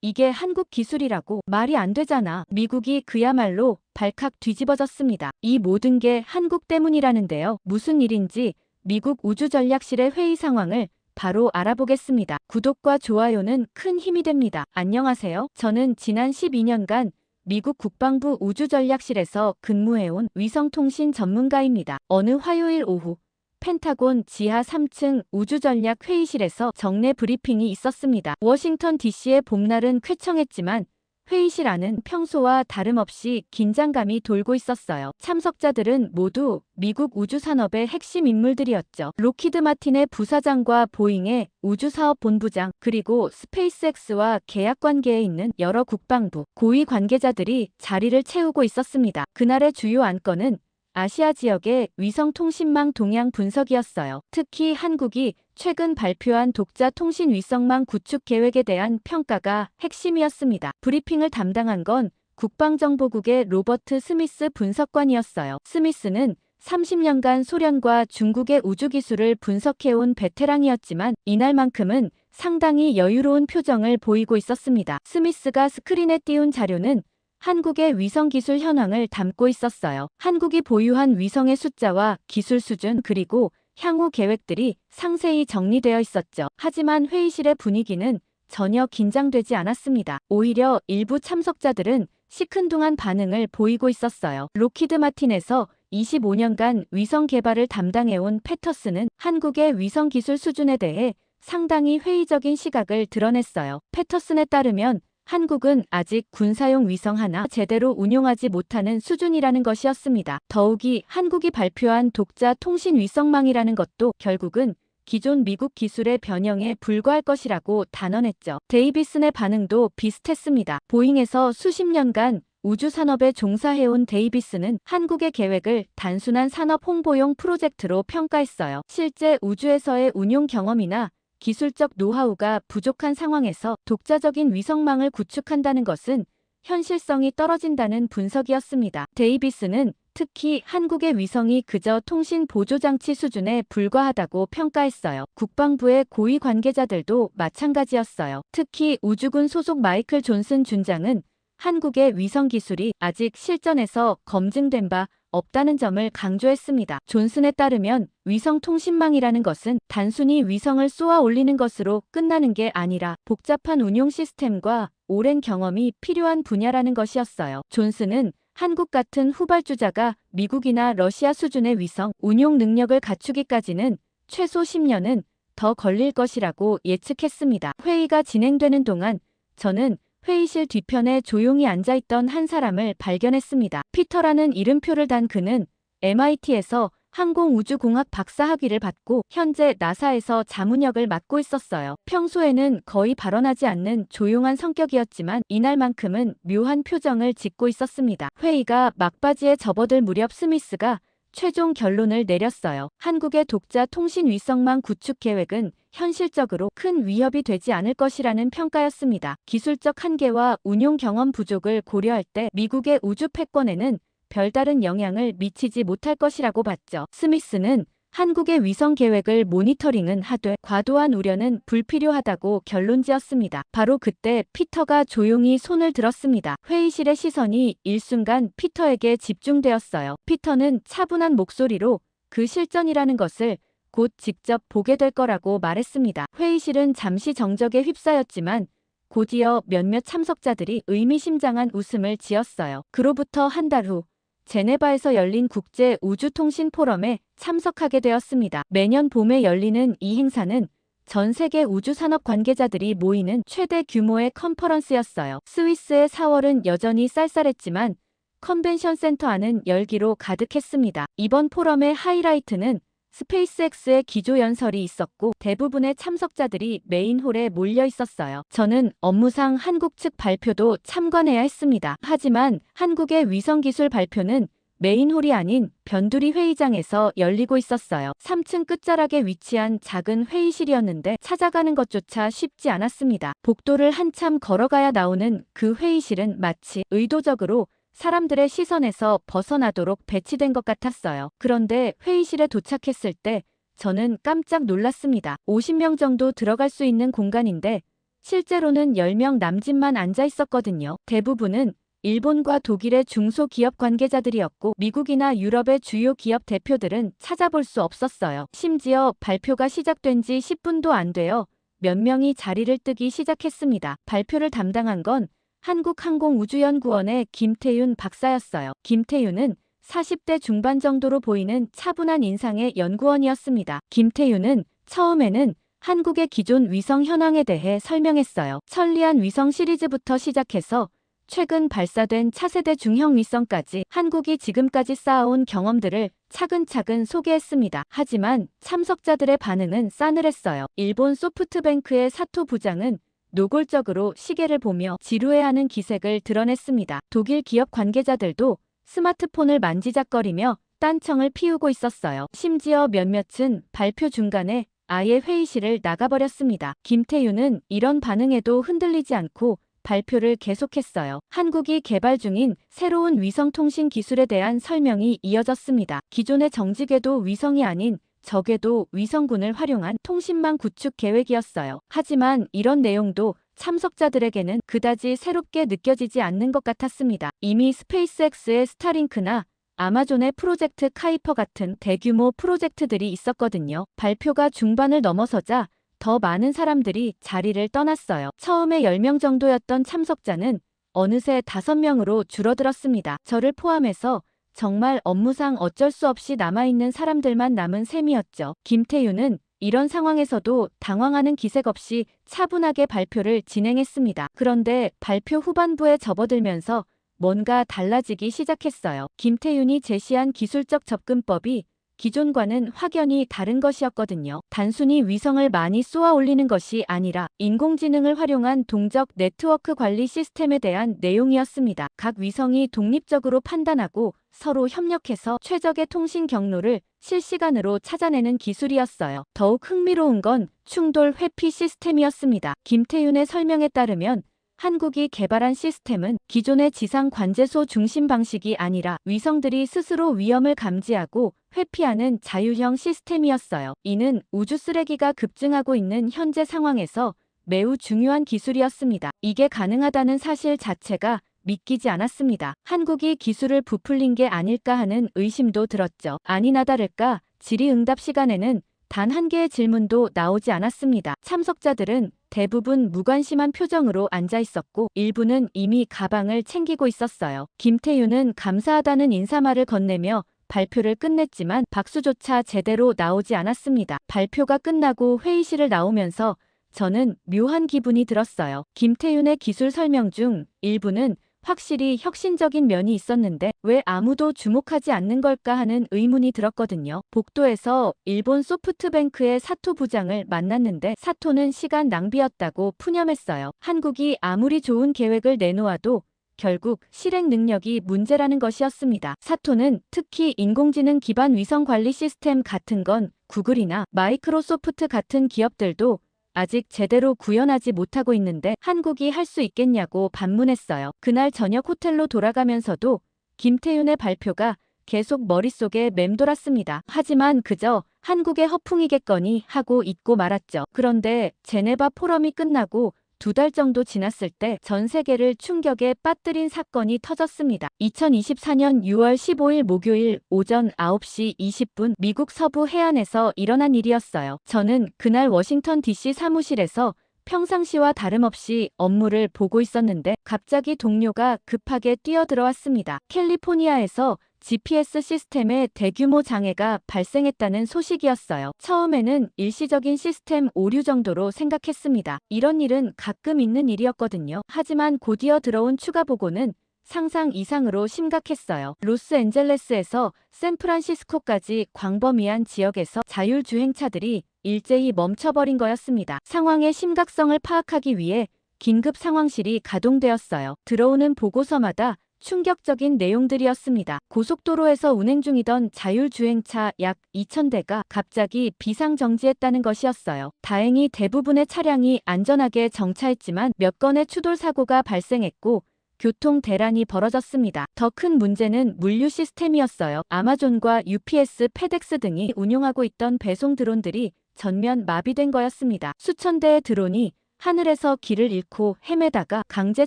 이게 한국 기술이라고 말이 안 되잖아. 미국이 그야말로 발칵 뒤집어졌습니다. 이 모든 게 한국 때문이라는데요. 무슨 일인지 미국 우주전략실의 회의 상황을 바로 알아보겠습니다. 구독과 좋아요는 큰 힘이 됩니다. 안녕하세요. 저는 지난 12년간 미국 국방부 우주전략실에서 근무해온 위성통신 전문가입니다. 어느 화요일 오후 펜타곤 지하 3층 우주전략 회의실에서 정례 브리핑이 있었습니다. 워싱턴 DC의 봄날은 쾌청했지만 회의실 안은 평소와 다름없이 긴장감이 돌고 있었어요. 참석자들은 모두 미국 우주산업의 핵심 인물들이었죠. 로키드 마틴의 부사장과 보잉의 우주사업본부장, 그리고 스페이스X와 계약 관계에 있는 여러 국방부 고위 관계자들이 자리를 채우고 있었습니다. 그날의 주요 안건은 아시아 지역의 위성통신망 동향 분석이었어요. 특히 한국이 최근 발표한 독자 통신 위성망 구축 계획에 대한 평가가 핵심이었습니다. 브리핑을 담당한 건 국방정보국의 로버트 스미스 분석관이었어요. 스미스는 30년간 소련과 중국의 우주기술을 분석해온 베테랑이었지만 이날만큼은 상당히 여유로운 표정을 보이고 있었습니다. 스미스가 스크린에 띄운 자료는 한국의 위성기술 현황을 담고 있었어요. 한국이 보유한 위성의 숫자와 기술 수준, 그리고 향후 계획들이 상세히 정리되어 있었죠. 하지만 회의실의 분위기는 전혀 긴장되지 않았습니다. 오히려 일부 참석자들은 시큰둥한 반응을 보이고 있었어요. 로키드 마틴에서 25년간 위성 개발을 담당해온 패터슨은 한국의 위성 기술 수준에 대해 상당히 회의적인 시각을 드러냈어요. 패터슨에 따르면 한국은 아직 군사용 위성 하나 제대로 운용하지 못하는 수준이라는 것이었습니다. 더욱이 한국이 발표한 독자 통신 위성망이라는 것도 결국은 기존 미국 기술의 변형에 불과할 것이라고 단언했죠. 데이비슨의 반응도 비슷했습니다. 보잉에서 수십 년간 우주산업에 종사해온 데이비슨은 한국의 계획을 단순한 산업 홍보용 프로젝트로 평가했어요. 실제 우주에서의 운용 경험이나 기술적 노하우가 부족한 상황에서 독자적인 위성망을 구축한다는 것은 현실성이 떨어진다는 분석이었습니다. 데이비스는 특히 한국의 위성이 그저 통신 보조장치 수준에 불과하다고 평가했어요. 국방부의 고위 관계자들도 마찬가지였어요. 특히 우주군 소속 마이클 존슨 준장은 한국의 위성 기술이 아직 실전에서 검증된 바 없다는 점을 강조했습니다. 존슨에 따르면 위성 통신망이라는 것은 단순히 위성을 쏘아 올리는 것으로 끝나는 게 아니라 복잡한 운용 시스템과 오랜 경험이 필요한 분야라는 것이었어요. 존슨은 한국 같은 후발주자가 미국이나 러시아 수준의 위성 운용 능력을 갖추기까지는 최소 10년은 더 걸릴 것이라고 예측했습니다. 회의가 진행되는 동안 저는 회의실 뒤편에 조용히 앉아있던 한 사람을 발견했습니다. 피터라는 이름표를 단 그는 MIT에서 항공우주공학 박사학위를 받고 현재 나사에서 자문역을 맡고 있었어요. 평소에는 거의 발언하지 않는 조용한 성격이었지만 이날만큼은 묘한 표정을 짓고 있었습니다. 회의가 막바지에 접어들 무렵 스미스가 최종 결론을 내렸어요. 한국의 독자 통신 위성망 구축 계획은 현실적으로 큰 위협이 되지 않을 것이라는 평가였습니다. 기술적 한계와 운용 경험 부족을 고려할 때 미국의 우주 패권에는 별다른 영향을 미치지 못할 것이라고 봤죠. 스미스는 한국의 위성 계획을 모니터링은 하되 과도한 우려는 불필요하다고 결론지었습니다. 바로 그때 피터가 조용히 손을 들었습니다. 회의실의 시선이 일순간 피터에게 집중되었어요. 피터는 차분한 목소리로 그 실전이라는 것을 곧 직접 보게 될 거라고 말했습니다. 회의실은 잠시 정적에 휩싸였지만 곧이어 몇몇 참석자들이 의미심장한 웃음을 지었어요. 그로부터 한 달 후 제네바에서 열린 국제 우주통신 포럼에 참석하게 되었습니다. 매년 봄에 열리는 이 행사는 전 세계 우주산업 관계자들이 모이는 최대 규모의 컨퍼런스였어요. 스위스의 4월은 여전히 쌀쌀했지만 컨벤션 센터 안은 열기로 가득했습니다. 이번 포럼의 하이라이트는 스페이스X의 기조연설이 있었고 대부분의 참석자들이 메인홀에 몰려 있었어요. 저는 업무상 한국 측 발표도 참관해야 했습니다. 하지만 한국의 위성기술 발표는 메인홀이 아닌 변두리 회의장에서 열리고 있었어요. 3층 끝자락에 위치한 작은 회의실이었는데 찾아가는 것조차 쉽지 않았습니다. 복도를 한참 걸어가야 나오는 그 회의실은 마치 의도적으로 사람들의 시선에서 벗어나도록 배치된 것 같았어요. 그런데 회의실에 도착했을 때 저는 깜짝 놀랐습니다. 50명 정도 들어갈 수 있는 공간인데 실제로는 10명 남짓만 앉아 있었거든요. 대부분은 일본과 독일의 중소기업 관계자들이었고 미국이나 유럽의 주요 기업 대표들은 찾아볼 수 없었어요. 심지어 발표가 시작된 지 10분도 안 되어 몇 명이 자리를 뜨기 시작했습니다. 발표를 담당한 건 한국항공우주연구원의 김태윤 박사였어요. 김태윤은 40대 중반 정도로 보이는 차분한 인상의 연구원이었습니다. 김태윤은 처음에는 한국의 기존 위성 현황에 대해 설명했어요. 천리안 위성 시리즈부터 시작해서 최근 발사된 차세대 중형 위성까지 한국이 지금까지 쌓아온 경험들을 차근차근 소개했습니다. 하지만 참석자들의 반응은 싸늘했어요. 일본 소프트뱅크의 사토 부장은 노골적으로 시계를 보며 지루해하는 기색을 드러냈습니다. 독일 기업 관계자들도 스마트폰을 만지작거리며 딴청을 피우고 있었어요. 심지어 몇몇은 발표 중간에 아예 회의실을 나가버렸습니다. 김태윤은 이런 반응에도 흔들리지 않고 발표를 계속했어요. 한국이 개발 중인 새로운 위성통신 기술에 대한 설명이 이어졌습니다. 기존의 정지궤도 위성이 아닌 저궤도 위성군을 활용한 통신망 구축 계획이었어요. 하지만 이런 내용도 참석자들에게는 그다지 새롭게 느껴지지 않는 것 같았습니다. 이미 스페이스X의 스타링크나 아마존의 프로젝트 카이퍼 같은 대규모 프로젝트들이 있었거든요. 발표가 중반을 넘어서자 더 많은 사람들이 자리를 떠났어요. 처음에 10명 정도였던 참석자는 어느새 5명으로 줄어들었습니다. 저를 포함해서 정말 업무상 어쩔 수 없이 남아있는 사람들만 남은 셈이었죠. 김태윤은 이런 상황에서도 당황하는 기색 없이 차분하게 발표를 진행했습니다. 그런데 발표 후반부에 접어들면서 뭔가 달라지기 시작했어요. 김태윤이 제시한 기술적 접근법이 기존과는 확연히 다른 것이었거든요. 단순히 위성을 많이 쏘아 올리는 것이 아니라 인공지능을 활용한 동적 네트워크 관리 시스템에 대한 내용이었습니다. 각 위성이 독립적으로 판단하고 서로 협력해서 최적의 통신 경로를 실시간으로 찾아내는 기술이었어요. 더욱 흥미로운 건 충돌 회피 시스템이었습니다. 김태윤의 설명에 따르면 한국이 개발한 시스템은 기존의 지상 관제소 중심 방식이 아니라 위성들이 스스로 위험을 감지하고 회피하는 자율형 시스템이었어요. 이는 우주 쓰레기가 급증하고 있는 현재 상황에서 매우 중요한 기술이었습니다. 이게 가능하다는 사실 자체가 믿기지 않았습니다. 한국이 기술을 부풀린 게 아닐까 하는 의심도 들었죠. 아니나 다를까 질의응답 시간에는 단 한 개의 질문도 나오지 않았습니다. 참석자들은 대부분 무관심한 표정으로 앉아 있었고 일부는 이미 가방을 챙기고 있었어요. 김태윤은 감사하다는 인사말을 건네며 발표를 끝냈지만 박수조차 제대로 나오지 않았습니다. 발표가 끝나고 회의실을 나오면서 저는 묘한 기분이 들었어요. 김태윤의 기술 설명 중 일부는 확실히 혁신적인 면이 있었는데 왜 아무도 주목하지 않는 걸까 하는 의문이 들었거든요. 복도에서 일본 소프트뱅크의 사토 부장을 만났는데 사토는 시간 낭비였다고 푸념했어요. 한국이 아무리 좋은 계획을 내놓아도 결국 실행 능력이 문제라는 것이었습니다. 사토는 특히 인공지능 기반 위성 관리 시스템 같은 건 구글이나 마이크로소프트 같은 기업들도 아직 제대로 구현하지 못하고 있는데 한국이 할 수 있겠냐고 반문했어요. 그날 저녁 호텔로 돌아가면서도 김태윤의 발표가 계속 머릿속에 맴돌았습니다. 하지만 그저 한국의 허풍이겠거니 하고 잊고 말았죠. 그런데 제네바 포럼이 끝나고 2달 정도 지났을 때 전 세계를 충격에 빠뜨린 사건이 터졌습니다. 2024년 6월 15일 목요일 오전 9시 20분 미국 서부 해안에서 일어난 일이었어요. 저는 그날 워싱턴 DC 사무실에서 평상시와 다름없이 업무를 보고 있었는데 갑자기 동료가 급하게 뛰어들어왔습니다. 캘리포니아에서 GPS 시스템에 대규모 장애가 발생했다는 소식이었어요. 처음에는 일시적인 시스템 오류 정도로 생각했습니다. 이런 일은 가끔 있는 일이었거든요. 하지만 곧이어 들어온 추가 보고는 상상 이상으로 심각했어요. 로스앤젤레스에서 샌프란시스코까지 광범위한 지역에서 자율주행차들이 일제히 멈춰버린 거였습니다. 상황의 심각성을 파악하기 위해 긴급 상황실이 가동되었어요. 들어오는 보고서마다 충격적인 내용들이었습니다. 고속도로에서 운행 중이던 자율주행차 약 2,000대가 갑자기 비상정지했다는 것이었어요. 다행히 대부분의 차량이 안전하게 정차했지만 몇 건의 추돌 사고가 발생했고 교통 대란이 벌어졌습니다. 더 큰 문제는 물류 시스템이었어요. 아마존과 UPS, 페덱스 등이 운용하고 있던 배송 드론들이 전면 마비된 거였습니다. 수천 대의 드론이 하늘에서 길을 잃고 헤매다가 강제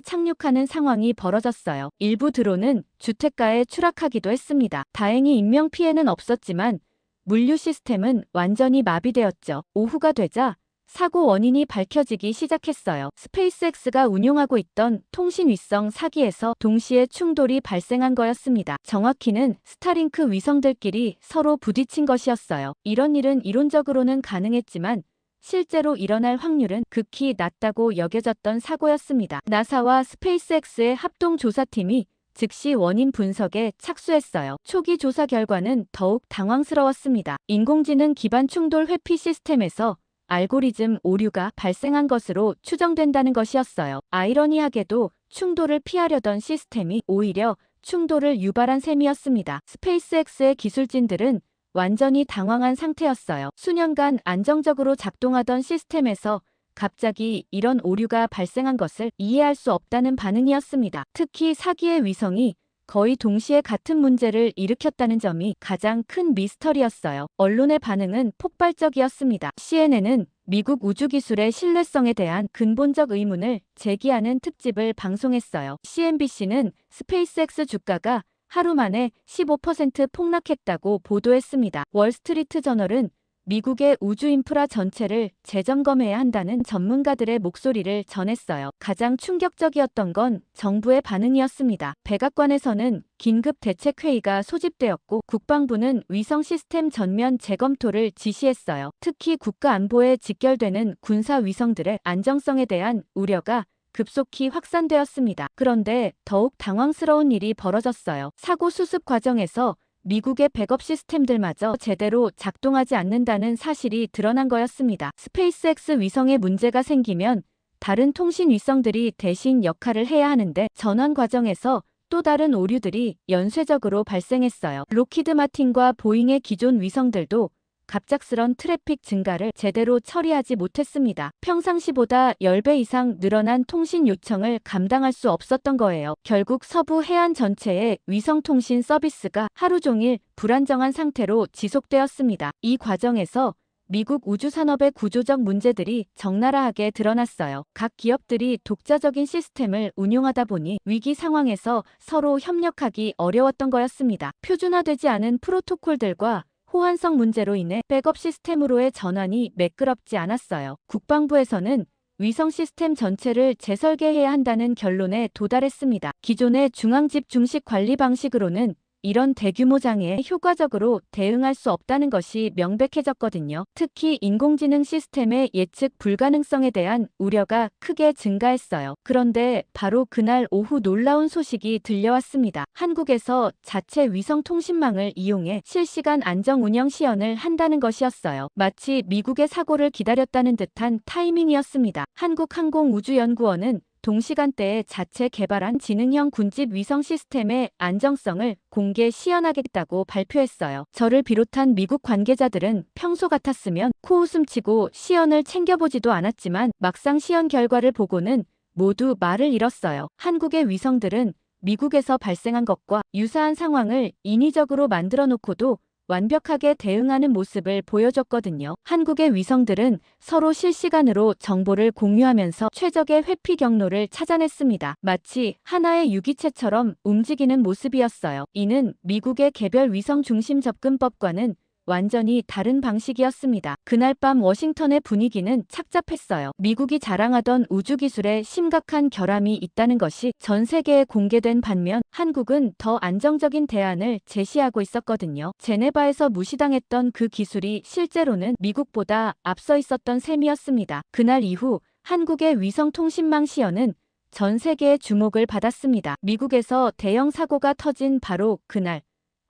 착륙하는 상황이 벌어졌어요. 일부 드론은 주택가에 추락하기도 했습니다. 다행히 인명피해는 없었지만 물류 시스템은 완전히 마비되었죠. 오후가 되자 사고 원인이 밝혀지기 시작했어요. 스페이스X가 운용하고 있던 통신위성 4기에서 동시에 충돌이 발생한 거였습니다. 정확히는 스타링크 위성들끼리 서로 부딪힌 것이었어요. 이런 일은 이론적으로는 가능했지만 실제로 일어날 확률은 극히 낮다고 여겨졌던 사고였습니다. 나사와 스페이스X의 합동조사팀이 즉시 원인 분석에 착수했어요. 초기 조사 결과는 더욱 당황스러웠습니다. 인공지능 기반 충돌 회피 시스템에서 알고리즘 오류가 발생한 것으로 추정된다는 것이었어요. 아이러니하게도 충돌을 피하려던 시스템이 오히려 충돌을 유발한 셈이었습니다. 스페이스X의 기술진들은 완전히 당황한 상태였어요. 수년간 안정적으로 작동하던 시스템에서 갑자기 이런 오류가 발생한 것을 이해할 수 없다는 반응이었습니다. 특히 4기의 위성이 거의 동시에 같은 문제를 일으켰다는 점이 가장 큰 미스터리였어요. 언론의 반응은 폭발적이었습니다. CNN은 미국 우주기술의 신뢰성에 대한 근본적 의문을 제기하는 특집을 방송했어요. CNBC는 스페이스X 주가가 하루 만에 15% 폭락했다고 보도했습니다. 월스트리트 저널은 미국의 우주 인프라 전체를 재점검해야 한다는 전문가들의 목소리를 전했어요. 가장 충격적이었던 건 정부의 반응이었습니다. 백악관에서는 긴급 대책회의가 소집되었고 국방부는 위성 시스템 전면 재검토를 지시했어요. 특히 국가 안보에 직결되는 군사 위성들의 안정성에 대한 우려가 급속히 확산되었습니다. 그런데 더욱 당황스러운 일이 벌어졌어요. 사고 수습 과정에서 미국의 백업 시스템들마저 제대로 작동하지 않는다는 사실이 드러난 거였습니다. 스페이스X 위성에 문제가 생기면 다른 통신 위성들이 대신 역할을 해야 하는데 전원 과정에서 또 다른 오류들이 연쇄적으로 발생했어요. 로키드 마틴과 보잉의 기존 위성들도 갑작스런 트래픽 증가를 제대로 처리하지 못했습니다. 평상시보다 10배 이상 늘어난 통신 요청을 감당할 수 없었던 거예요. 결국 서부 해안 전체의 위성통신 서비스가 하루 종일 불안정한 상태로 지속되었습니다. 이 과정에서 미국 우주산업의 구조적 문제들이 적나라하게 드러났어요. 각 기업들이 독자적인 시스템을 운용하다 보니 위기 상황에서 서로 협력하기 어려웠던 거였습니다. 표준화되지 않은 프로토콜들과 호환성 문제로 인해 백업 시스템으로의 전환이 매끄럽지 않았어요. 국방부에서는 위성 시스템 전체를 재설계해야 한다는 결론에 도달했습니다. 기존의 중앙집 중식 관리 방식으로는 이런 대규모 장애에 효과적으로 대응할 수 없다는 것이 명백해졌거든요. 특히 인공지능 시스템의 예측 불가능성에 대한 우려가 크게 증가했어요. 그런데 바로 그날 오후 놀라운 소식이 들려왔습니다. 한국에서 자체 위성 통신망을 이용해 실시간 안정 운영 시연을 한다는 것이었어요. 마치 미국의 사고를 기다렸다는 듯한 타이밍이었습니다. 한국항공우주연구원은 동시간대에 자체 개발한 지능형 군집 위성 시스템의 안정성을 공개 시연하겠다고 발표했어요. 저를 비롯한 미국 관계자들은 평소 같았으면 코웃음치고 시연을 챙겨보지도 않았지만 막상 시연 결과를 보고는 모두 말을 잃었어요. 한국의 위성들은 미국에서 발생한 것과 유사한 상황을 인위적으로 만들어 놓고도 완벽하게 대응하는 모습을 보여줬거든요. 한국의 위성들은 서로 실시간으로 정보를 공유하면서 최적의 회피 경로를 찾아냈습니다. 마치 하나의 유기체처럼 움직이는 모습이었어요. 이는 미국의 개별 위성 중심 접근법과는 완전히 다른 방식이었습니다. 그날 밤 워싱턴의 분위기는 착잡했어요. 미국이 자랑하던 우주기술에 심각한 결함이 있다는 것이 전 세계에 공개된 반면 한국은 더 안정적인 대안을 제시하고 있었거든요. 제네바에서 무시당했던 그 기술이 실제로는 미국보다 앞서 있었던 셈이었습니다. 그날 이후 한국의 위성통신망 시연은 전 세계의 주목을 받았습니다. 미국에서 대형 사고가 터진 바로 그날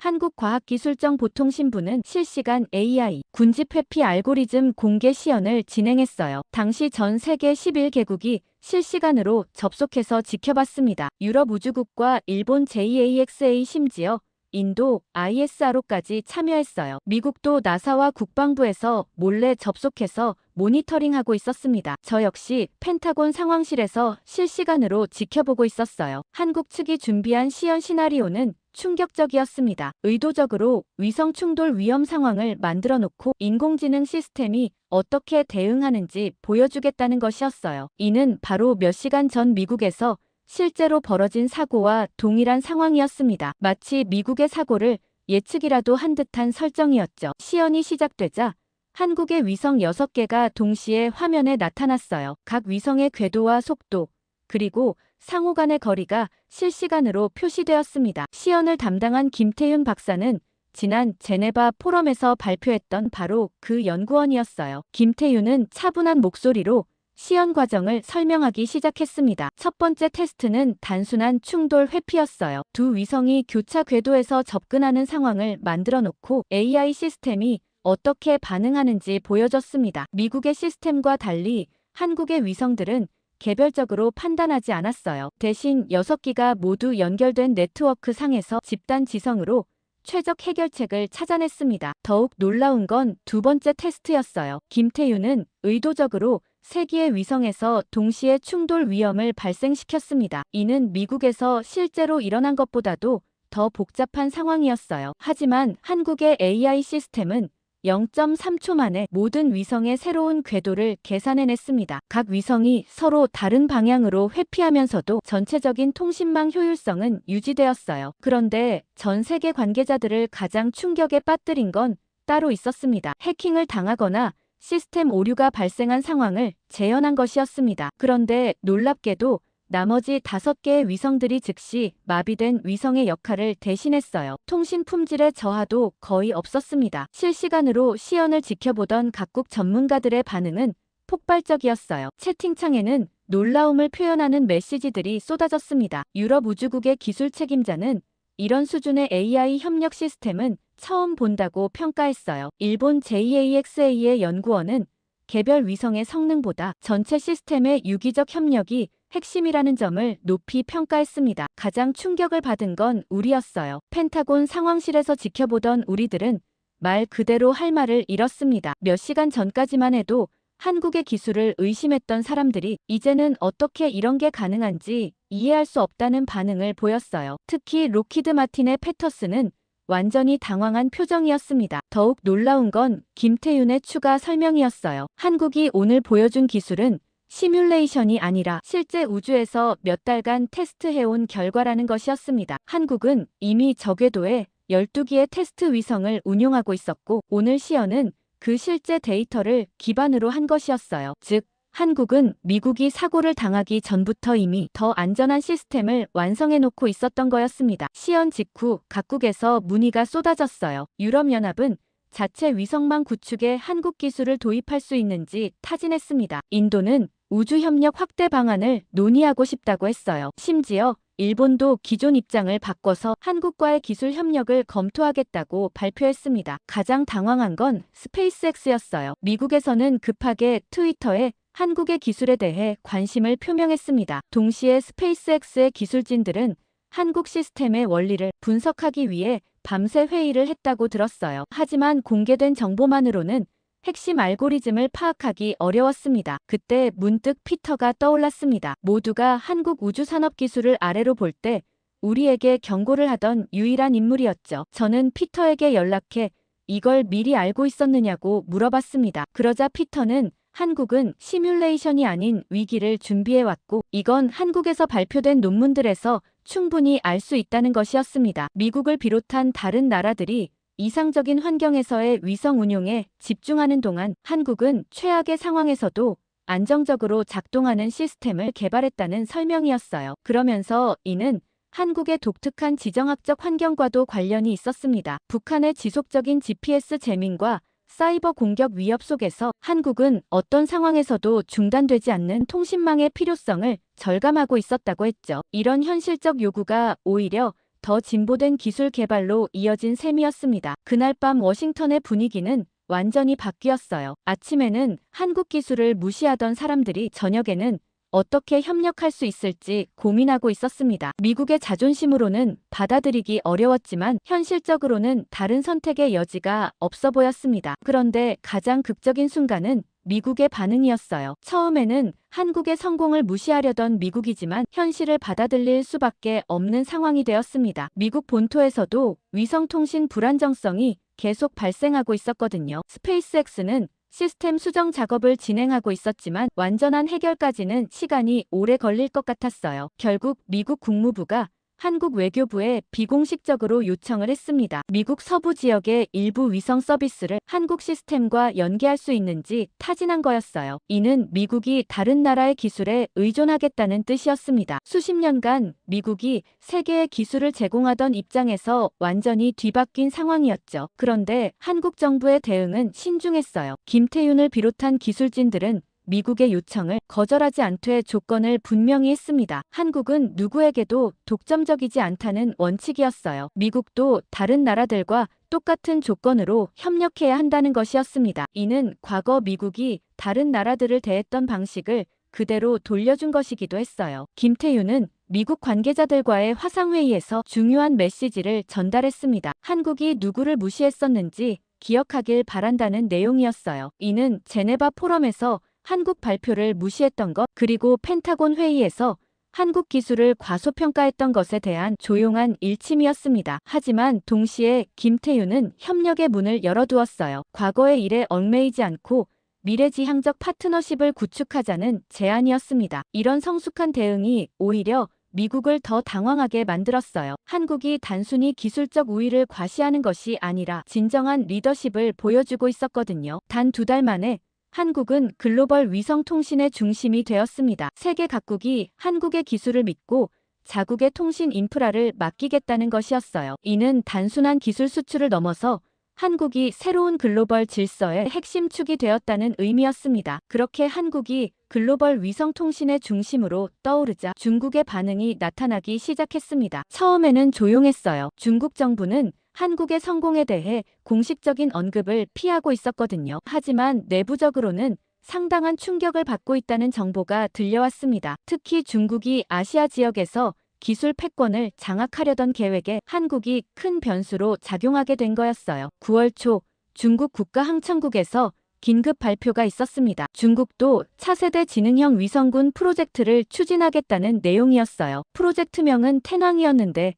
한국과학기술정보통신부는 실시간 AI 군집 회피 알고리즘 공개 시연을 진행했어요. 당시 전 세계 11개국이 실시간으로 접속해서 지켜봤습니다. 유럽 우주국과 일본 JAXA 심지어 인도 ISRO까지 참여했어요. 미국도 나사와 국방부에서 몰래 접속해서 모니터링하고 있었습니다. 저 역시 펜타곤 상황실에서 실시간으로 지켜보고 있었어요. 한국 측이 준비한 시연 시나리오는 충격적이었습니다. 의도적으로 위성 충돌 위험 상황을 만들어 놓고 인공지능 시스템이 어떻게 대응하는지 보여주겠다는 것이었어요. 이는 바로 몇 시간 전 미국에서 실제로 벌어진 사고와 동일한 상황이었습니다. 마치 미국의 사고를 예측이라도 한 듯한 설정이었죠. 시연이 시작되자 한국의 위성 6개가 동시에 화면에 나타났어요. 각 위성의 궤도와 속도, 그리고 상호 간의 거리가 실시간으로 표시되었습니다. 시연을 담당한 김태윤 박사는 지난 제네바 포럼에서 발표했던 바로 그 연구원이었어요. 김태윤은 차분한 목소리로 시연 과정을 설명하기 시작했습니다. 첫 번째 테스트는 단순한 충돌 회피였어요. 두 위성이 교차 궤도에서 접근하는 상황을 만들어 놓고 AI 시스템이 어떻게 반응하는지 보여줬습니다. 미국의 시스템과 달리 한국의 위성들은 개별적으로 판단하지 않았어요. 대신 6기가 모두 연결된 네트워크 상에서 집단 지성으로 최적 해결책을 찾아냈습니다. 더욱 놀라운 건 두 번째 테스트였어요. 김태윤은 의도적으로 3기의 위성에서 동시에 충돌 위험을 발생시켰습니다. 이는 미국에서 실제로 일어난 것보다도 더 복잡한 상황이었어요. 하지만 한국의 AI 시스템은 0.3초 만에 모든 위성의 새로운 궤도를 계산해냈습니다. 각 위성이 서로 다른 방향으로 회피하면서도 전체적인 통신망 효율성은 유지되었어요. 그런데 전 세계 관계자들을 가장 충격에 빠뜨린 건 따로 있었습니다. 해킹을 당하거나 시스템 오류가 발생한 상황을 재현한 것이었습니다. 그런데 놀랍게도 나머지 5개의 위성들이 즉시 마비된 위성의 역할을 대신했어요. 통신 품질의 저하도 거의 없었습니다. 실시간으로 시연을 지켜보던 각국 전문가들의 반응은 폭발적이었어요. 채팅창에는 놀라움을 표현하는 메시지들이 쏟아졌습니다. 유럽 우주국의 기술 책임자는 이런 수준의 AI 협력 시스템은 처음 본다고 평가했어요. 일본 JAXA의 연구원은 개별 위성의 성능보다 전체 시스템의 유기적 협력이 핵심이라는 점을 높이 평가했습니다. 가장 충격을 받은 건 우리였어요. 펜타곤 상황실에서 지켜보던 우리들은 말 그대로 할 말을 잃었습니다. 몇 시간 전까지만 해도 한국의 기술을 의심했던 사람들이 이제는 어떻게 이런 게 가능한지 이해할 수 없다는 반응을 보였어요. 특히 로키드 마틴의 패터스는 완전히 당황한 표정이었습니다. 더욱 놀라운 건 김태윤의 추가 설명이었어요. 한국이 오늘 보여준 기술은 시뮬레이션이 아니라 실제 우주에서 몇 달간 테스트해온 결과라는 것이었습니다. 한국은 이미 저궤도에 12기의 테스트 위성을 운용하고 있었고 오늘 시연은 그 실제 데이터를 기반으로 한 것이었어요. 즉, 한국은 미국이 사고를 당하기 전부터 이미 더 안전한 시스템을 완성해놓고 있었던 거였습니다. 시연 직후 각국에서 문의가 쏟아졌어요. 유럽연합은 자체 위성망 구축에 한국 기술을 도입할 수 있는지 타진했습니다. 인도는 우주협력 확대 방안을 논의하고 싶다고 했어요. 심지어 일본도 기존 입장을 바꿔서 한국과의 기술 협력을 검토하겠다고 발표했습니다. 가장 당황한 건 스페이스X였어요. 미국에서는 급하게 트위터에 한국의 기술에 대해 관심을 표명했습니다. 동시에 스페이스X의 기술진들은 한국 시스템의 원리를 분석하기 위해 밤새 회의를 했다고 들었어요. 하지만 공개된 정보만으로는 핵심 알고리즘을 파악하기 어려웠습니다. 그때 문득 피터가 떠올랐습니다. 모두가 한국 우주산업 기술을 아래로 볼 때 우리에게 경고를 하던 유일한 인물이었죠. 저는 피터에게 연락해 이걸 미리 알고 있었느냐고 물어봤습니다. 그러자 피터는 한국은 시뮬레이션이 아닌 위기를 준비해왔고 이건 한국에서 발표된 논문들에서 충분히 알 수 있다는 것이었습니다. 미국을 비롯한 다른 나라들이 이상적인 환경에서의 위성 운용에 집중하는 동안 한국은 최악의 상황에서도 안정적으로 작동하는 시스템을 개발했다는 설명이었어요. 그러면서 이는 한국의 독특한 지정학적 환경과도 관련이 있었습니다. 북한의 지속적인 GPS 재민과 사이버 공격 위협 속에서 한국은 어떤 상황에서도 중단되지 않는 통신망의 필요성을 절감하고 있었다고 했죠. 이런 현실적 요구가 오히려 더 진보된 기술 개발로 이어진 셈이었습니다. 그날 밤 워싱턴의 분위기는 완전히 바뀌었어요. 아침에는 한국 기술을 무시하던 사람들이 저녁에는 어떻게 협력할 수 있을지 고민하고 있었습니다. 미국의 자존심으로는 받아들이기 어려웠지만 현실적으로는 다른 선택의 여지가 없어 보였습니다. 그런데 가장 극적인 순간은 미국의 반응이었어요. 처음에는 한국의 성공을 무시하려던 미국이지만 현실을 받아들일 수밖에 없는 상황이 되었습니다. 미국 본토에서도 위성통신 불안정성이 계속 발생하고 있었거든요. 스페이스X는 시스템 수정 작업을 진행하고 있었지만 완전한 해결까지는 시간이 오래 걸릴 것 같았어요. 결국 미국 국무부가 한국 외교부에 비공식적으로 요청을 했습니다. 미국 서부 지역의 일부 위성 서비스를 한국 시스템과 연계할 수 있는지 타진한 거였어요. 이는 미국이 다른 나라의 기술에 의존하겠다는 뜻이었습니다. 수십 년간 미국이 세계의 기술을 제공하던 입장에서 완전히 뒤바뀐 상황이었죠. 그런데 한국 정부의 대응은 신중했어요. 김태윤을 비롯한 기술진들은 미국의 요청을 거절하지 않되 조건을 분명히 했습니다. 한국은 누구에게도 독점적이지 않다는 원칙이었어요. 미국도 다른 나라들과 똑같은 조건으로 협력해야 한다는 것이었습니다. 이는 과거 미국이 다른 나라들을 대했던 방식을 그대로 돌려준 것이기도 했어요. 김태윤은 미국 관계자들과의 화상회의에서 중요한 메시지를 전달했습니다. 한국이 누구를 무시했었는지 기억하길 바란다는 내용이었어요. 이는 제네바 포럼에서 한국 발표를 무시했던 것, 그리고 펜타곤 회의에서 한국 기술을 과소평가했던 것에 대한 조용한 일침이었습니다. 하지만 동시에 김태윤은 협력의 문을 열어두었어요. 과거의 일에 얽매이지 않고 미래지향적 파트너십을 구축하자는 제안이었습니다. 이런 성숙한 대응이 오히려 미국을 더 당황하게 만들었어요. 한국이 단순히 기술적 우위를 과시하는 것이 아니라 진정한 리더십을 보여주고 있었거든요. 단 2달 만에 한국은 글로벌 위성통신의 중심이 되었습니다. 세계 각국이 한국의 기술을 믿고 자국의 통신 인프라를 맡기겠다는 것이었어요. 이는 단순한 기술 수출을 넘어서 한국이 새로운 글로벌 질서의 핵심 축이 되었다는 의미였습니다. 그렇게 한국이 글로벌 위성통신의 중심으로 떠오르자 중국의 반응이 나타나기 시작했습니다. 처음에는 조용했어요. 중국 정부는 한국의 성공에 대해 공식적인 언급을 피하고 있었거든요. 하지만 내부적으로는 상당한 충격을 받고 있다는 정보가 들려왔습니다. 특히 중국이 아시아 지역에서 기술 패권을 장악하려던 계획에 한국이 큰 변수로 작용하게 된 거였어요. 9월 초 중국 국가항천국에서 긴급 발표가 있었습니다. 중국도 차세대 지능형 위성군 프로젝트를 추진하겠다는 내용이었어요. 프로젝트명은 텐왕이었는데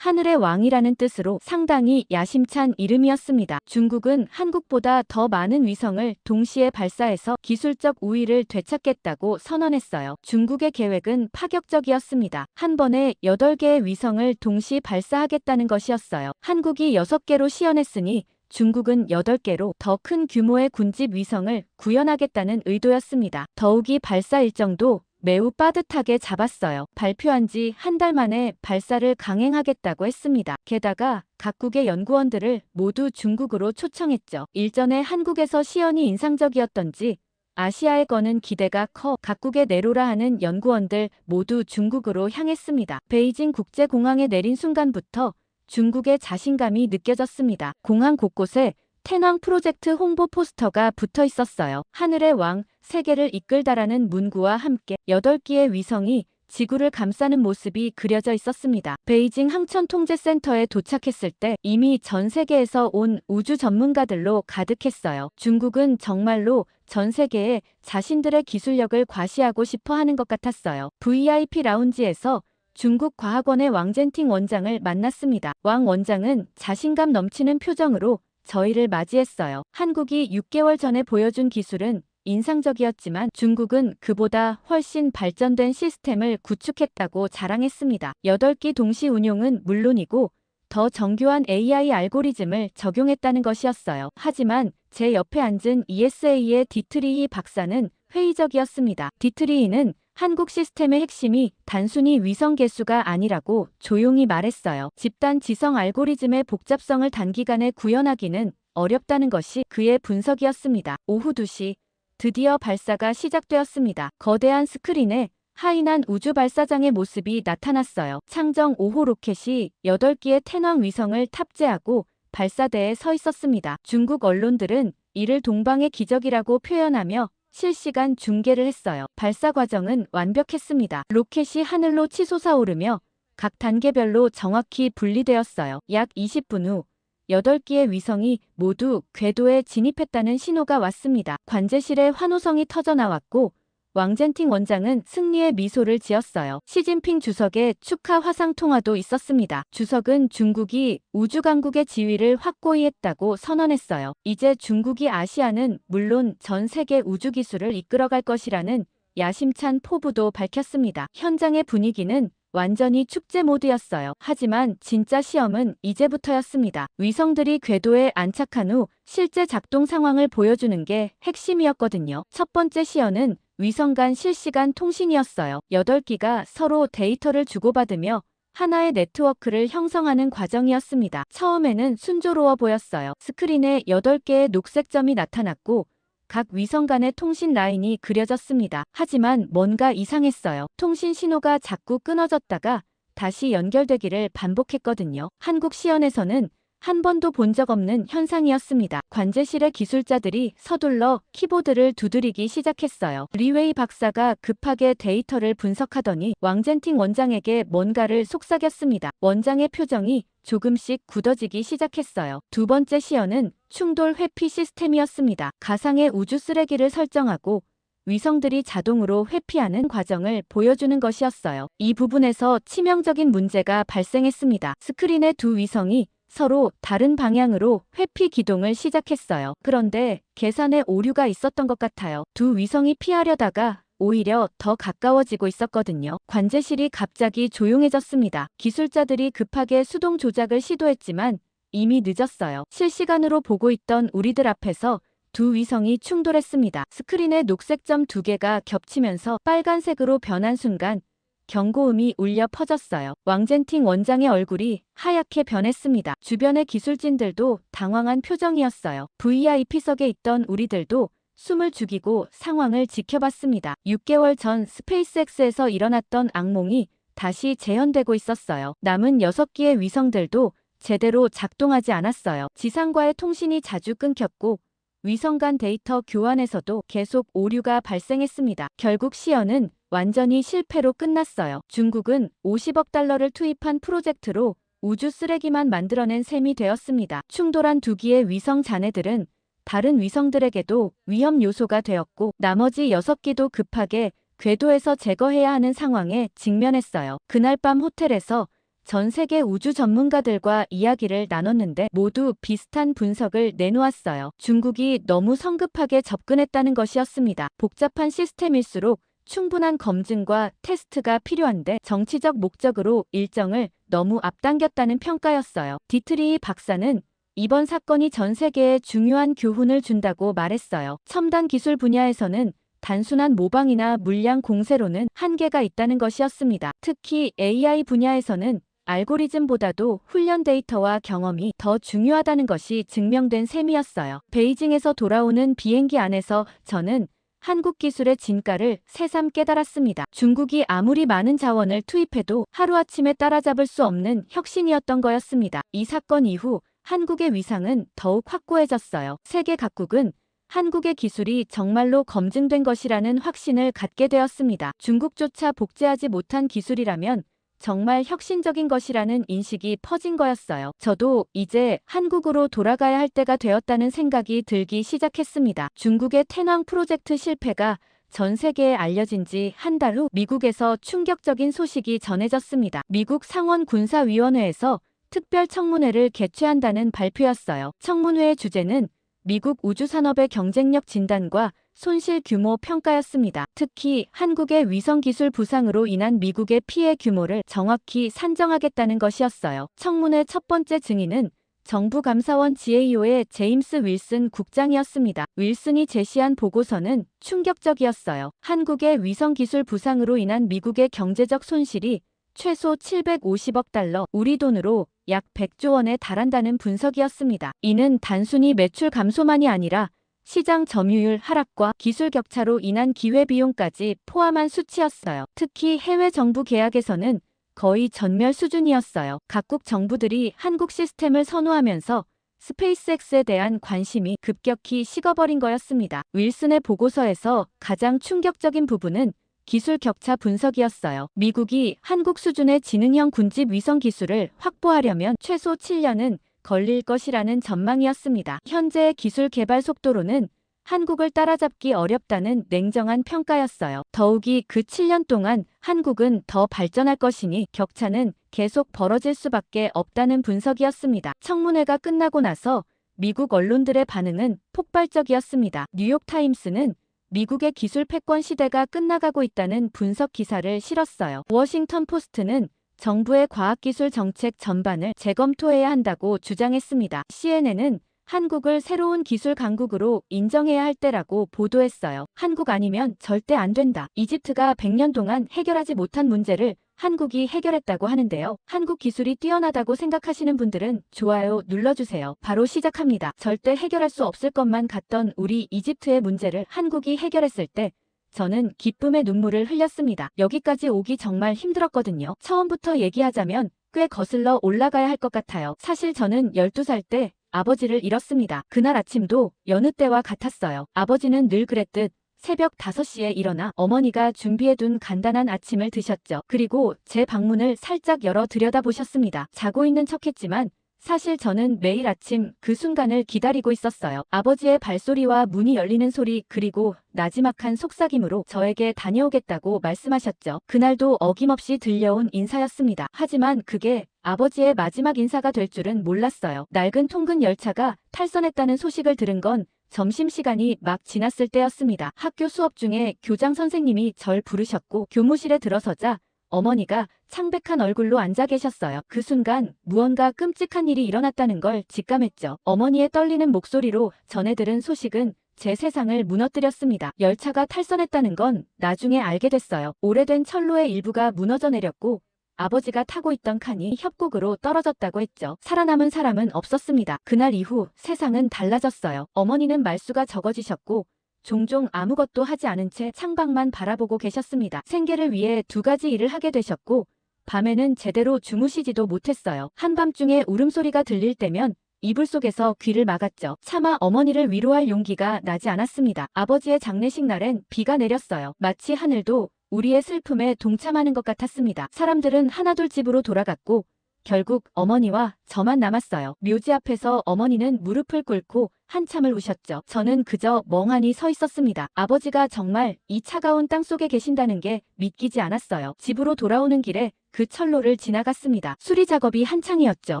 하늘의 왕이라는 뜻으로 상당히 야심찬 이름이었습니다. 중국은 한국보다 더 많은 위성을 동시에 발사해서 기술적 우위를 되찾겠다고 선언했어요. 중국의 계획은 파격적이었습니다. 한 번에 8개의 위성을 동시 발사하겠다는 것이었어요. 한국이 6개로 시연했으니 중국은 8개로 더 큰 규모의 군집 위성을 구현하겠다는 의도였습니다. 더욱이 발사 일정도 매우 빠듯하게 잡았어요. 발표한 지 한 달 만에 발사를 강행하겠다고 했습니다. 게다가 각국의 연구원들을 모두 중국으로 초청했죠. 일전에 한국에서 시연이 인상적이었던지 아시아에 거는 기대가 커 각국의 내로라 하는 연구원들 모두 중국으로 향했습니다. 베이징 국제공항에 내린 순간부터 중국의 자신감이 느껴졌습니다. 공항 곳곳에 텐왕 프로젝트 홍보 포스터가 붙어 있었어요. 하늘의 왕, 세계를 이끌다라는 문구와 함께 8개의 위성이 지구를 감싸는 모습이 그려져 있었습니다. 베이징 항천통제센터에 도착했을 때 이미 전 세계에서 온 우주 전문가들로 가득했어요. 중국은 정말로 전 세계에 자신들의 기술력을 과시하고 싶어 하는 것 같았어요. VIP 라운지에서 중국 과학원의 왕젠팅 원장을 만났습니다. 왕 원장은 자신감 넘치는 표정으로 저희를 맞이했어요. 한국이 6개월 전에 보여준 기술은 인상적이었지만 중국은 그보다 훨씬 발전된 시스템을 구축했다고 자랑했습니다. 8기 동시 운용은 물론이고 더 정교한 AI 알고리즘을 적용했다는 것이었어요. 하지만 제 옆에 앉은 ESA의 디트리히 박사는 회의적이었습니다. 디트리히는 한국 시스템의 핵심이 단순히 위성 개수가 아니라고 조용히 말했어요. 집단 지성 알고리즘의 복잡성을 단기간에 구현하기는 어렵다는 것이 그의 분석이었습니다. 오후 2시 드디어 발사가 시작되었습니다. 거대한 스크린에 하이난 우주 발사장의 모습이 나타났어요. 창정 5호 로켓이 8기의 텐왕 위성을 탑재하고 발사대에 서 있었습니다. 중국 언론들은 이를 동방의 기적이라고 표현하며 실시간 중계를 했어요. 발사 과정은 완벽했습니다. 로켓이 하늘로 치솟아 오르며 각 단계별로 정확히 분리되었어요. 약 20분 후 8기의 위성이 모두 궤도에 진입했다는 신호가 왔습니다. 관제실에 환호성이 터져나왔고 왕젠팅 원장은 승리의 미소를 지었어요. 시진핑 주석의 축하 화상 통화도 있었습니다. 주석은 중국이 우주강국의 지위를 확고히 했다고 선언했어요. 이제 중국이 아시아는 물론 전 세계 우주기술을 이끌어갈 것이라는 야심찬 포부도 밝혔습니다. 현장의 분위기는 완전히 축제 모드였어요. 하지만 진짜 시험은 이제부터였습니다. 위성들이 궤도에 안착한 후 실제 작동 상황을 보여주는 게 핵심이었거든요. 첫 번째 시연은 위성 간 실시간 통신이었어요. 8기가 서로 데이터를 주고받으며 하나의 네트워크를 형성하는 과정이었습니다. 처음에는 순조로워 보였어요. 스크린에 8개의 녹색 점이 나타났고 각 위성 간의 통신 라인이 그려졌습니다. 하지만 뭔가 이상했어요. 통신 신호가 자꾸 끊어졌다가 다시 연결되기를 반복했거든요. 한국 시연에서는 한 번도 본 적 없는 현상이었습니다. 관제실의 기술자들이 서둘러 키보드를 두드리기 시작했어요. 리웨이 박사가 급하게 데이터를 분석하더니 왕젠팅 원장에게 뭔가를 속삭였습니다. 원장의 표정이 조금씩 굳어지기 시작했어요. 두 번째 시연은 충돌 회피 시스템이었습니다. 가상의 우주 쓰레기를 설정하고 위성들이 자동으로 회피하는 과정을 보여주는 것이었어요. 이 부분에서 치명적인 문제가 발생했습니다. 스크린의 두 위성이 서로 다른 방향으로 회피 기동을 시작했어요. 그런데 계산에 오류가 있었던 것 같아요. 두 위성이 피하려다가 오히려 더 가까워지고 있었거든요. 관제실이 갑자기 조용해졌습니다. 기술자들이 급하게 수동 조작을 시도했지만 이미 늦었어요. 실시간으로 보고 있던 우리들 앞에서 두 위성이 충돌했습니다. 스크린에 녹색 점 2개가 겹치면서 빨간색으로 변한 순간 경고음이 울려 퍼졌어요. 왕젠팅 원장의 얼굴이 하얗게 변했습니다. 주변의 기술진들도 당황한 표정이었어요. VIP석에 있던 우리들도 숨을 죽이고 상황을 지켜봤습니다. 6개월 전 스페이스X에서 일어났던 악몽이 다시 재현되고 있었어요. 남은 6기의 위성들도 제대로 작동하지 않았어요. 지상과의 통신이 자주 끊겼고 위성 간 데이터 교환에서도 계속 오류가 발생했습니다. 결국 시연은 완전히 실패로 끝났어요. 중국은 50억 달러를 투입한 프로젝트로 우주 쓰레기만 만들어낸 셈이 되었습니다. 충돌한 2기의 위성 잔해들은 다른 위성들에게도 위험 요소가 되었고 나머지 6기도 급하게 궤도에서 제거해야 하는 상황에 직면했어요. 그날 밤 호텔에서 전 세계 우주 전문가들과 이야기를 나눴는데 모두 비슷한 분석을 내놓았어요. 중국이 너무 성급하게 접근했다는 것이었습니다. 복잡한 시스템일수록 충분한 검증과 테스트가 필요한데 정치적 목적으로 일정을 너무 앞당겼다는 평가였어요. 디트리히 박사는 이번 사건이 전 세계에 중요한 교훈을 준다고 말했어요. 첨단 기술 분야에서는 단순한 모방이나 물량 공세로는 한계가 있다는 것이었습니다. 특히 AI 분야에서는 알고리즘보다도 훈련 데이터와 경험이 더 중요하다는 것이 증명된 셈이었어요. 베이징에서 돌아오는 비행기 안에서 저는 한국 기술의 진가를 새삼 깨달았습니다. 중국이 아무리 많은 자원을 투입해도 하루아침에 따라잡을 수 없는 혁신이었던 거였습니다. 이 사건 이후 한국의 위상은 더욱 확고해졌어요. 세계 각국은 한국의 기술이 정말로 검증된 것이라는 확신을 갖게 되었습니다. 중국조차 복제하지 못한 기술이라면 정말 혁신적인 것이라는 인식이 퍼진 거였어요. 저도 이제 한국으로 돌아가야 할 때가 되었다는 생각이 들기 시작했습니다. 중국의 텐왕 프로젝트 실패가 전 세계에 알려진 지 한 달 후 미국에서 충격적인 소식이 전해졌습니다. 미국 상원 군사위원회에서 특별 청문회를 개최한다는 발표였어요. 청문회의 주제는 미국 우주산업의 경쟁력 진단과 손실 규모 평가였습니다. 특히 한국의 위성기술 부상으로 인한 미국의 피해 규모를 정확히 산정하겠다는 것이었어요. 청문회 첫 번째 증인은 정부감사원 GAO의 제임스 윌슨 국장이었습니다. 윌슨이 제시한 보고서는 충격적이었어요. 한국의 위성기술 부상으로 인한 미국의 경제적 손실이 최소 750억 달러, 우리 돈으로 약 100조 원에 달한다는 분석이었습니다. 이는 단순히 매출 감소만이 아니라 시장 점유율 하락과 기술 격차로 인한 기회비용까지 포함한 수치였어요. 특히 해외 정부 계약에서는 거의 전멸 수준이었어요. 각국 정부들이 한국 시스템을 선호하면서 스페이스X에 대한 관심이 급격히 식어버린 거였습니다. 윌슨의 보고서에서 가장 충격적인 부분은 기술 격차 분석이었어요. 미국이 한국 수준의 지능형 군집 위성 기술을 확보하려면 최소 7년은 걸릴 것이라는 전망이었습니다. 현재의 기술 개발 속도로는 한국을 따라잡기 어렵다는 냉정한 평가였어요. 더욱이 그 7년 동안 한국은 더 발전할 것이니 격차는 계속 벌어질 수밖에 없다는 분석이었습니다. 청문회가 끝나고 나서 미국 언론들의 반응은 폭발적이었습니다. 뉴욕타임스는 미국의 기술 패권 시대가 끝나가고 있다는 분석 기사를 실었어요. 워싱턴 포스트는 정부의 과학기술 정책 전반을 재검토해야 한다고 주장했습니다. CNN은 한국을 새로운 기술 강국으로 인정해야 할 때라고 보도했어요. 한국 아니면 절대 안 된다. 이집트가 100년 동안 해결하지 못한 문제를 한국이 해결했다고 하는데요. 한국 기술이 뛰어나다고 생각하시는 분들은 좋아요 눌러주세요. 바로 시작합니다. 절대 해결할 수 없을 것만 같던 우리 이집트의 문제를 한국이 해결했을 때 저는 기쁨의 눈물을 흘렸습니다. 여기까지 오기 정말 힘들었거든요. 처음부터 얘기하자면 꽤 거슬러 올라가야 할 것 같아요. 사실 저는 12살 때 아버지를 잃었습니다. 그날 아침도 여느 때와 같았어요. 아버지는 늘 그랬듯 새벽 5시에 일어나 어머니가 준비해둔 간단한 아침을 드셨죠. 그리고 제 방문을 살짝 열어 들여다보셨습니다. 자고 있는 척했지만 사실 저는 매일 아침 그 순간을 기다리고 있었어요. 아버지의 발소리와 문이 열리는 소리 그리고 나지막한 속삭임으로 저에게 다녀오겠다고 말씀하셨죠. 그날도 어김없이 들려온 인사였습니다. 하지만 그게 아버지의 마지막 인사가 될 줄은 몰랐어요. 낡은 통근 열차가 탈선했다는 소식을 들은 건 점심시간이 막 지났을 때였습니다. 학교 수업 중에 교장 선생님이 절 부르셨고 교무실에 들어서자 어머니가 창백한 얼굴로 앉아 계셨어요. 그 순간 무언가 끔찍한 일이 일어났다는 걸 직감했죠. 어머니의 떨리는 목소리로 전해 들은 소식은 제 세상을 무너뜨렸습니다. 열차가 탈선했다는 건 나중에 알게 됐어요. 오래된 철로의 일부가 무너져 내렸고 아버지가 타고 있던 칸이 협곡으로 떨어졌다고 했죠. 살아남은 사람은 없었습니다. 그날 이후 세상은 달라졌어요. 어머니는 말수가 적어지셨고 종종 아무것도 하지 않은 채 창밖만 바라보고 계셨습니다. 생계를 위해 2가지 일을 하게 되셨고 밤에는 제대로 주무시지도 못했어요. 한밤중에 울음소리가 들릴 때면 이불 속에서 귀를 막았죠. 차마 어머니를 위로할 용기가 나지 않았습니다. 아버지의 장례식 날엔 비가 내렸어요. 마치 하늘도 우리의 슬픔에 동참하는 것 같았습니다. 사람들은 하나둘 집으로 돌아갔고 결국 어머니와 저만 남았어요. 묘지 앞에서 어머니는 무릎을 꿇고 한참을 우셨죠. 저는 그저 멍하니 서 있었습니다. 아버지가 정말 이 차가운 땅속에 계신다는 게 믿기지 않았어요. 집으로 돌아오는 길에 그 철로를 지나갔습니다. 수리 작업이 한창이었죠.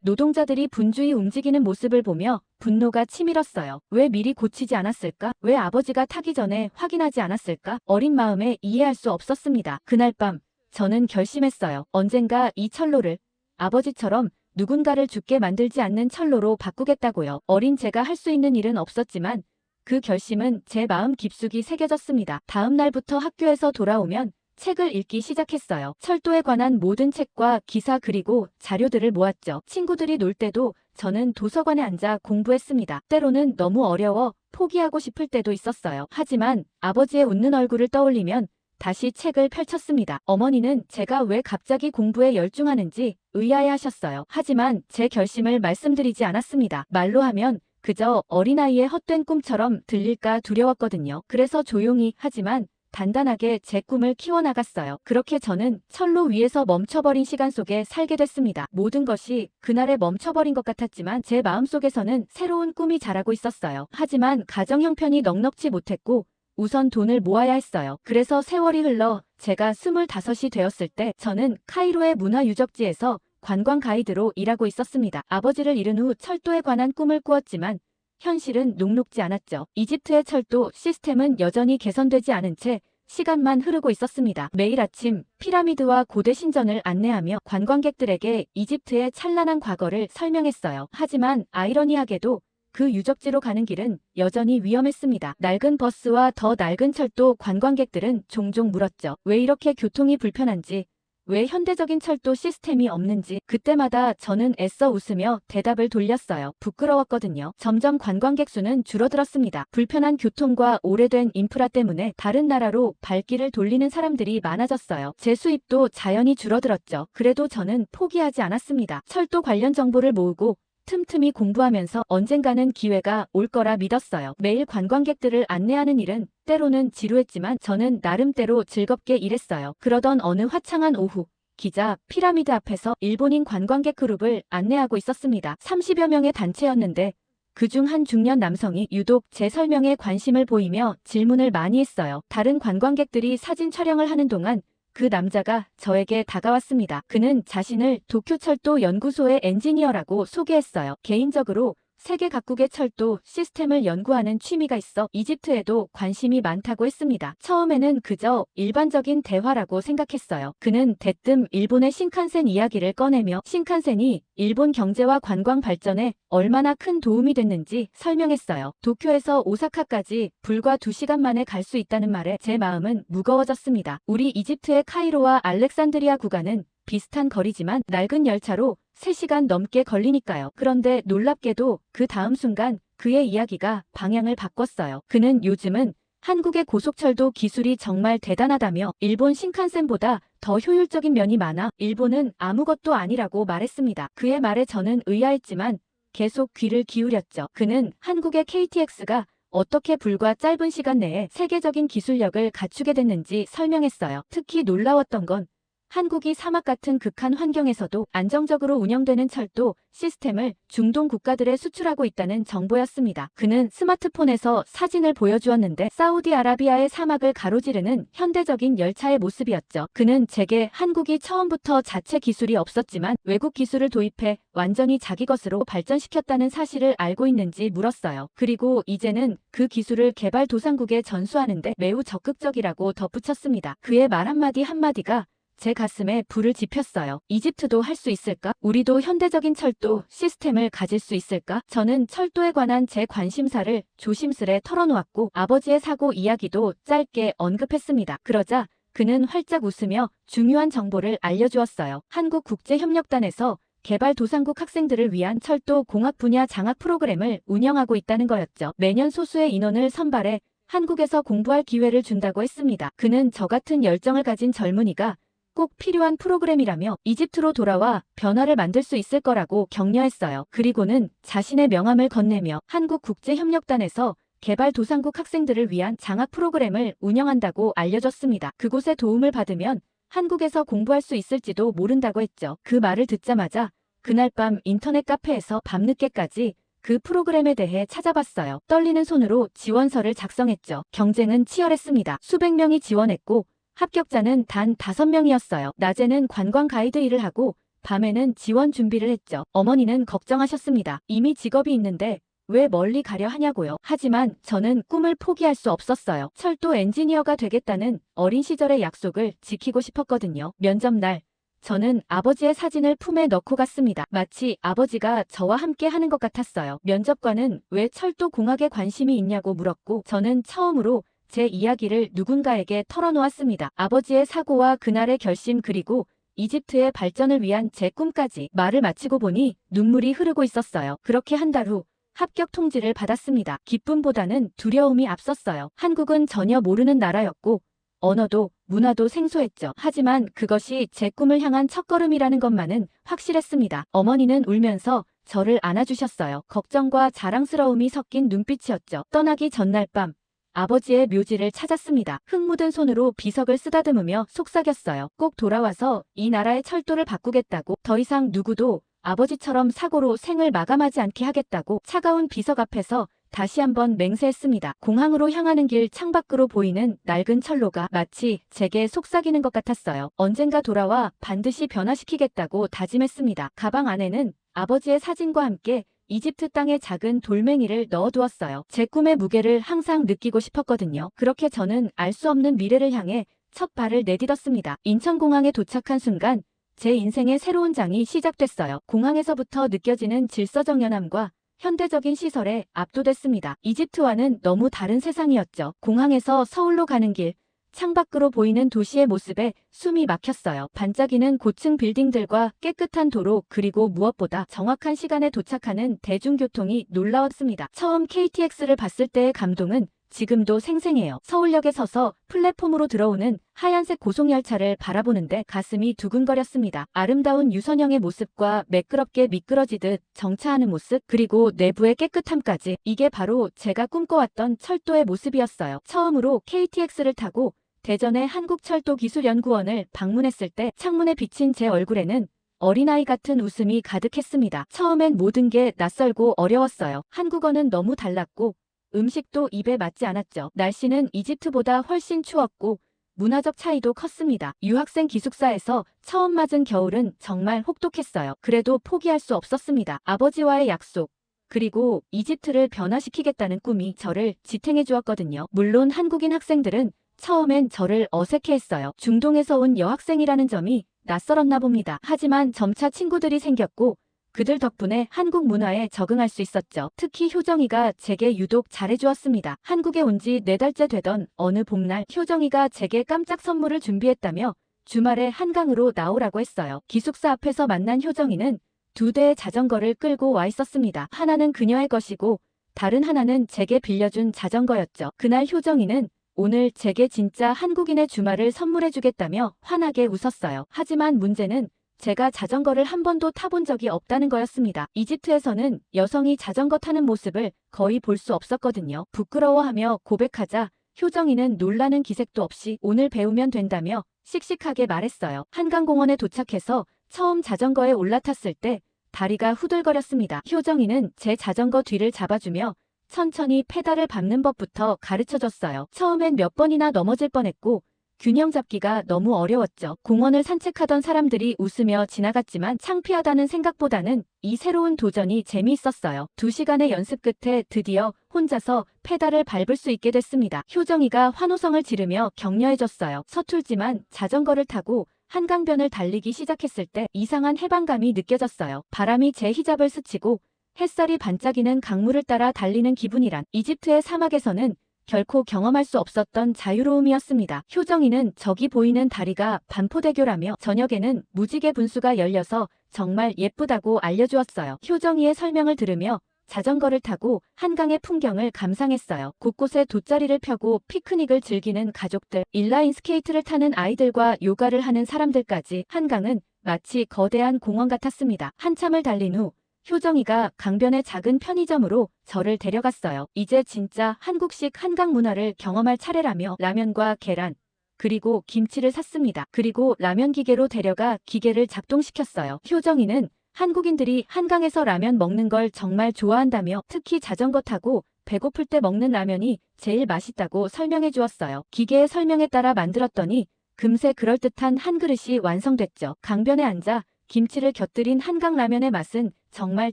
노동자들이 분주히 움직이는 모습을 보며 분노가 치밀었어요. 왜 미리 고치지 않았을까? 왜 아버지가 타기 전에 확인하지 않았을까? 어린 마음에 이해할 수 없었습니다. 그날 밤 저는 결심했어요. 언젠가 이 철로를 아버지처럼 누군가를 죽게 만들지 않는 철로로 바꾸겠다고요. 어린 제가 할 수 있는 일은 없었지만 그 결심은 제 마음 깊숙이 새겨졌습니다. 다음 날부터 학교에서 돌아오면 책을 읽기 시작했어요. 철도에 관한 모든 책과 기사 그리고 자료들을 모았죠. 친구들이 놀 때도 저는 도서관에 앉아 공부했습니다. 때로는 너무 어려워 포기하고 싶을 때도 있었어요. 하지만 아버지의 웃는 얼굴을 떠올리면 다시 책을 펼쳤습니다. 어머니는 제가 왜 갑자기 공부에 열중하는지 의아해하셨어요. 하지만 제 결심을 말씀드리지 않았습니다. 말로 하면 그저 어린아이의 헛된 꿈처럼 들릴까 두려웠거든요. 그래서 조용히 하지만 단단하게 제 꿈을 키워나갔어요. 그렇게 저는 철로 위에서 멈춰버린 시간 속에 살게 됐습니다. 모든 것이 그날에 멈춰버린 것 같았지만 제 마음속에서는 새로운 꿈이 자라고 있었어요. 하지만 가정 형편이 넉넉지 못했고 우선 돈을 모아야 했어요. 그래서 세월이 흘러 제가 25이 되었을 때 저는 카이로의 문화유적지에서 관광 가이드로 일하고 있었습니다. 아버지를 잃은 후 철도에 관한 꿈을 꾸었지만 현실은 녹록지 않았죠. 이집트의 철도 시스템은 여전히 개선되지 않은 채 시간만 흐르고 있었습니다. 매일 아침 피라미드와 고대 신전을 안내하며 관광객들에게 이집트의 찬란한 과거를 설명했어요. 하지만 아이러니하게도 그 유적지로 가는 길은 여전히 위험했습니다. 낡은 버스와 더 낡은 철도 관광객들은 종종 물었죠. 왜 이렇게 교통이 불편한지, 왜 현대적인 철도 시스템이 없는지. 그때마다 저는 애써 웃으며 대답을 돌렸어요. 부끄러웠거든요. 점점 관광객 수는 줄어들었습니다. 불편한 교통과 오래된 인프라 때문에 다른 나라로 발길을 돌리는 사람들이 많아졌어요. 제 수입도 자연히 줄어들었죠. 그래도 저는 포기하지 않았습니다. 철도 관련 정보를 모으고 틈틈이 공부하면서 언젠가는 기회가 올 거라 믿었어요. 매일 관광객들을 안내하는 일은 때로는 지루했지만 저는 나름대로 즐겁게 일했어요. 그러던 어느 화창한 오후, 기자 피라미드 앞에서 일본인 관광객 그룹을 안내하고 있었습니다. 30여 명의 단체였는데 그중 한 중년 남성이 유독 제 설명에 관심을 보이며 질문을 많이 했어요. 다른 관광객들이 사진 촬영을 하는 동안 그 남자가 저에게 다가왔습니다. 그는 자신을 도쿄철도 연구소의 엔지니어라고 소개했어요. 개인적으로 세계 각국의 철도 시스템을 연구하는 취미가 있어 이집트에도 관심이 많다고 했습니다. 처음에는 그저 일반적인 대화라고 생각했어요. 그는 대뜸 일본의 신칸센 이야기를 꺼내며 신칸센이 일본 경제와 관광 발전에 얼마나 큰 도움이 됐는지 설명했어요. 도쿄에서 오사카까지 불과 2시간 만에 갈 수 있다는 말에 제 마음은 무거워졌습니다. 우리 이집트의 카이로와 알렉산드리아 구간은 비슷한 거리지만 낡은 열차로 3시간 넘게 걸리니까요. 그런데 놀랍게도 그 다음 순간 그의 이야기가 방향을 바꿨어요. 그는 요즘은 한국의 고속철도 기술이 정말 대단하다며 일본 신칸센보다 더 효율적인 면이 많아 일본은 아무것도 아니라고 말했습니다. 그의 말에 저는 의아했지만 계속 귀를 기울였죠. 그는 한국의 KTX가 어떻게 불과 짧은 시간 내에 세계적인 기술력을 갖추게 됐는지 설명했어요. 특히 놀라웠던 건 한국이 사막 같은 극한 환경에서도 안정적으로 운영되는 철도 시스템을 중동 국가들에 수출하고 있다는 정보였습니다. 그는 스마트폰에서 사진을 보여주었는데 사우디아라비아의 사막을 가로지르는 현대적인 열차의 모습이었죠. 그는 제게 한국이 처음부터 자체 기술이 없었지만 외국 기술을 도입해 완전히 자기 것으로 발전시켰다는 사실을 알고 있는지 물었어요. 그리고 이제는 그 기술을 개발도상국에 전수하는데 매우 적극적이라고 덧붙였습니다. 그의 말 한마디 한마디가 제 가슴에 불을 지폈어요. 이집트도 할 수 있을까? 우리도 현대적인 철도 시스템을 가질 수 있을까? 저는 철도에 관한 제 관심사를 조심스레 털어놓았고 아버지의 사고 이야기도 짧게 언급했습니다. 그러자 그는 활짝 웃으며 중요한 정보를 알려주었어요. 한국국제협력단에서 개발도상국 학생들을 위한 철도 공학 분야 장학 프로그램을 운영하고 있다는 거였죠. 매년 소수의 인원을 선발해 한국에서 공부할 기회를 준다고 했습니다. 그는 저 같은 열정을 가진 젊은이가 꼭 필요한 프로그램이라며 이집트로 돌아와 변화를 만들 수 있을 거라고 격려했어요. 그리고는 자신의 명함을 건네며 한국국제협력단에서 개발도상국 학생들을 위한 장학 프로그램을 운영한다고 알려줬습니다. 그곳에 도움을 받으면 한국에서 공부할 수 있을지도 모른다고 했죠. 그 말을 듣자마자 그날 밤 인터넷 카페에서 밤늦게까지 그 프로그램에 대해 찾아봤어요. 떨리는 손으로 지원서를 작성했죠. 경쟁은 치열했습니다. 수백 명이 지원했고 합격자는 단 5명이었어요. 낮에는 관광 가이드 일을 하고 밤에는 지원 준비를 했죠. 어머니는 걱정하셨습니다. 이미 직업이 있는데 왜 멀리 가려 하냐고요. 하지만 저는 꿈을 포기할 수 없었어요. 철도 엔지니어가 되겠다는 어린 시절의 약속을 지키고 싶었거든요. 면접 날 저는 아버지의 사진을 품에 넣고 갔습니다. 마치 아버지가 저와 함께 하는 것 같았어요. 면접관은 왜 철도 공학에 관심이 있냐고 물었고 저는 처음으로 제 이야기를 누군가에게 털어놓았습니다. 아버지의 사고와 그날의 결심 그리고 이집트의 발전을 위한 제 꿈까지. 말을 마치고 보니 눈물이 흐르고 있었어요. 그렇게 한 달 후 합격 통지를 받았습니다. 기쁨보다는 두려움이 앞섰어요. 한국은 전혀 모르는 나라였고 언어도 문화도 생소했죠. 하지만 그것이 제 꿈을 향한 첫걸음이라는 것만은 확실했습니다. 어머니는 울면서 저를 안아주셨어요. 걱정과 자랑스러움이 섞인 눈빛이었죠. 떠나기 전날 밤 아버지의 묘지를 찾았습니다. 흙 묻은 손으로 비석을 쓰다듬으며 속삭였어요. 꼭 돌아와서 이 나라의 철도를 바꾸겠다고, 더 이상 누구도 아버지처럼 사고로 생을 마감하지 않게 하겠다고 차가운 비석 앞에서 다시 한번 맹세했습니다. 공항으로 향하는 길 창밖으로 보이는 낡은 철로가 마치 제게 속삭이는 것 같았어요. 언젠가 돌아와 반드시 변화시키겠다고 다짐했습니다. 가방 안에는 아버지의 사진과 함께 이집트 땅에 작은 돌멩이를 넣어두었어요. 제 꿈의 무게를 항상 느끼고 싶었거든요. 그렇게 저는 알 수 없는 미래를 향해 첫 발을 내딛었습니다. 인천공항에 도착한 순간 제 인생의 새로운 장이 시작됐어요. 공항에서부터 느껴지는 질서정연함과 현대적인 시설에 압도됐습니다. 이집트와는 너무 다른 세상이었죠. 공항에서 서울로 가는 길, 창밖으로 보이는 도시의 모습에 숨이 막혔어요. 반짝이는 고층 빌딩들과 깨끗한 도로, 그리고 무엇보다 정확한 시간에 도착하는 대중교통이 놀라웠습니다. 처음 KTX를 봤을 때의 감동은 지금도 생생해요. 서울역에 서서 플랫폼으로 들어오는 하얀색 고속열차를 바라보는데 가슴이 두근거렸습니다. 아름다운 유선형의 모습과 매끄럽게 미끄러지듯 정차하는 모습, 그리고 내부의 깨끗함까지. 이게 바로 제가 꿈꿔왔던 철도의 모습이었어요. 처음으로 KTX를 타고 대전의 한국철도기술연구원을 방문했을 때 창문에 비친 제 얼굴에는 어린아이 같은 웃음이 가득했습니다. 처음엔 모든 게 낯설고 어려웠어요. 한국어는 너무 달랐고 음식도 입에 맞지 않았죠. 날씨는 이집트보다 훨씬 추웠고 문화적 차이도 컸습니다. 유학생 기숙사에서 처음 맞은 겨울은 정말 혹독했어요. 그래도 포기할 수 없었습니다. 아버지와의 약속, 그리고 이집트를 변화시키겠다는 꿈이 저를 지탱해 주었거든요. 물론 한국인 학생들은 처음엔 저를 어색해했어요. 중동에서 온 여학생이라는 점이 낯설었나 봅니다. 하지만 점차 친구들이 생겼고 그들 덕분에 한국 문화에 적응할 수 있었죠. 특히 효정이가 제게 유독 잘해주었습니다. 한국에 온 지 4달째 되던 어느 봄날 효정이가 제게 깜짝 선물을 준비했다며 주말에 한강으로 나오라고 했어요. 기숙사 앞에서 만난 효정이는 2대의 자전거를 끌고 와 있었습니다. 하나는 그녀의 것이고 다른 하나는 제게 빌려준 자전거였죠. 그날 효정이는 오늘 제게 진짜 한국인의 주말을 선물해주겠다며 환하게 웃었어요. 하지만 문제는 제가 자전거를 한 번도 타본 적이 없다는 거였습니다. 이집트에서는 여성이 자전거 타는 모습을 거의 볼 수 없었거든요. 부끄러워하며 고백하자 효정이는 놀라는 기색도 없이 오늘 배우면 된다며 씩씩하게 말했어요. 한강공원에 도착해서 처음 자전거에 올라탔을 때 다리가 후들거렸습니다. 효정이는 제 자전거 뒤를 잡아주며 천천히 페달을 밟는 법부터 가르쳐줬어요. 처음엔 몇 번이나 넘어질 뻔했고 균형 잡기가 너무 어려웠죠. 공원을 산책하던 사람들이 웃으며 지나갔지만 창피하다는 생각보다는 이 새로운 도전이 재미있었어요. 2시간의 연습 끝에 드디어 혼자서 페달을 밟을 수 있게 됐습니다. 효정이가 환호성을 지르며 격려해줬어요. 서툴지만 자전거를 타고 한강변을 달리기 시작했을 때 이상한 해방감이 느껴졌어요. 바람이 제 히잡을 스치고 햇살이 반짝이는 강물을 따라 달리는 기분이란 이집트의 사막에서는 결코 경험할 수 없었던 자유로움이었습니다. 효정이는 저기 보이는 다리가 반포대교라며 저녁에는 무지개 분수가 열려서 정말 예쁘다고 알려주었어요. 효정이의 설명을 들으며 자전거를 타고 한강의 풍경을 감상했어요. 곳곳에 돗자리를 펴고 피크닉을 즐기는 가족들, 인라인 스케이트를 타는 아이들과 요가를 하는 사람들까지 한강은 마치 거대한 공원 같았습니다. 한참을 달린 후 효정이가 강변의 작은 편의점으로 저를 데려갔어요. 이제 진짜 한국식 한강 문화를 경험할 차례라며 라면과 계란, 그리고 김치를 샀습니다. 그리고 라면 기계로 데려가 기계를 작동시켰어요. 효정이는 한국인들이 한강에서 라면 먹는 걸 정말 좋아한다며 특히 자전거 타고 배고플 때 먹는 라면이 제일 맛있다고 설명해 주었어요. 기계의 설명에 따라 만들었더니 금세 그럴듯한 한 그릇이 완성됐죠. 강변에 앉아 김치를 곁들인 한강라면의 맛은 정말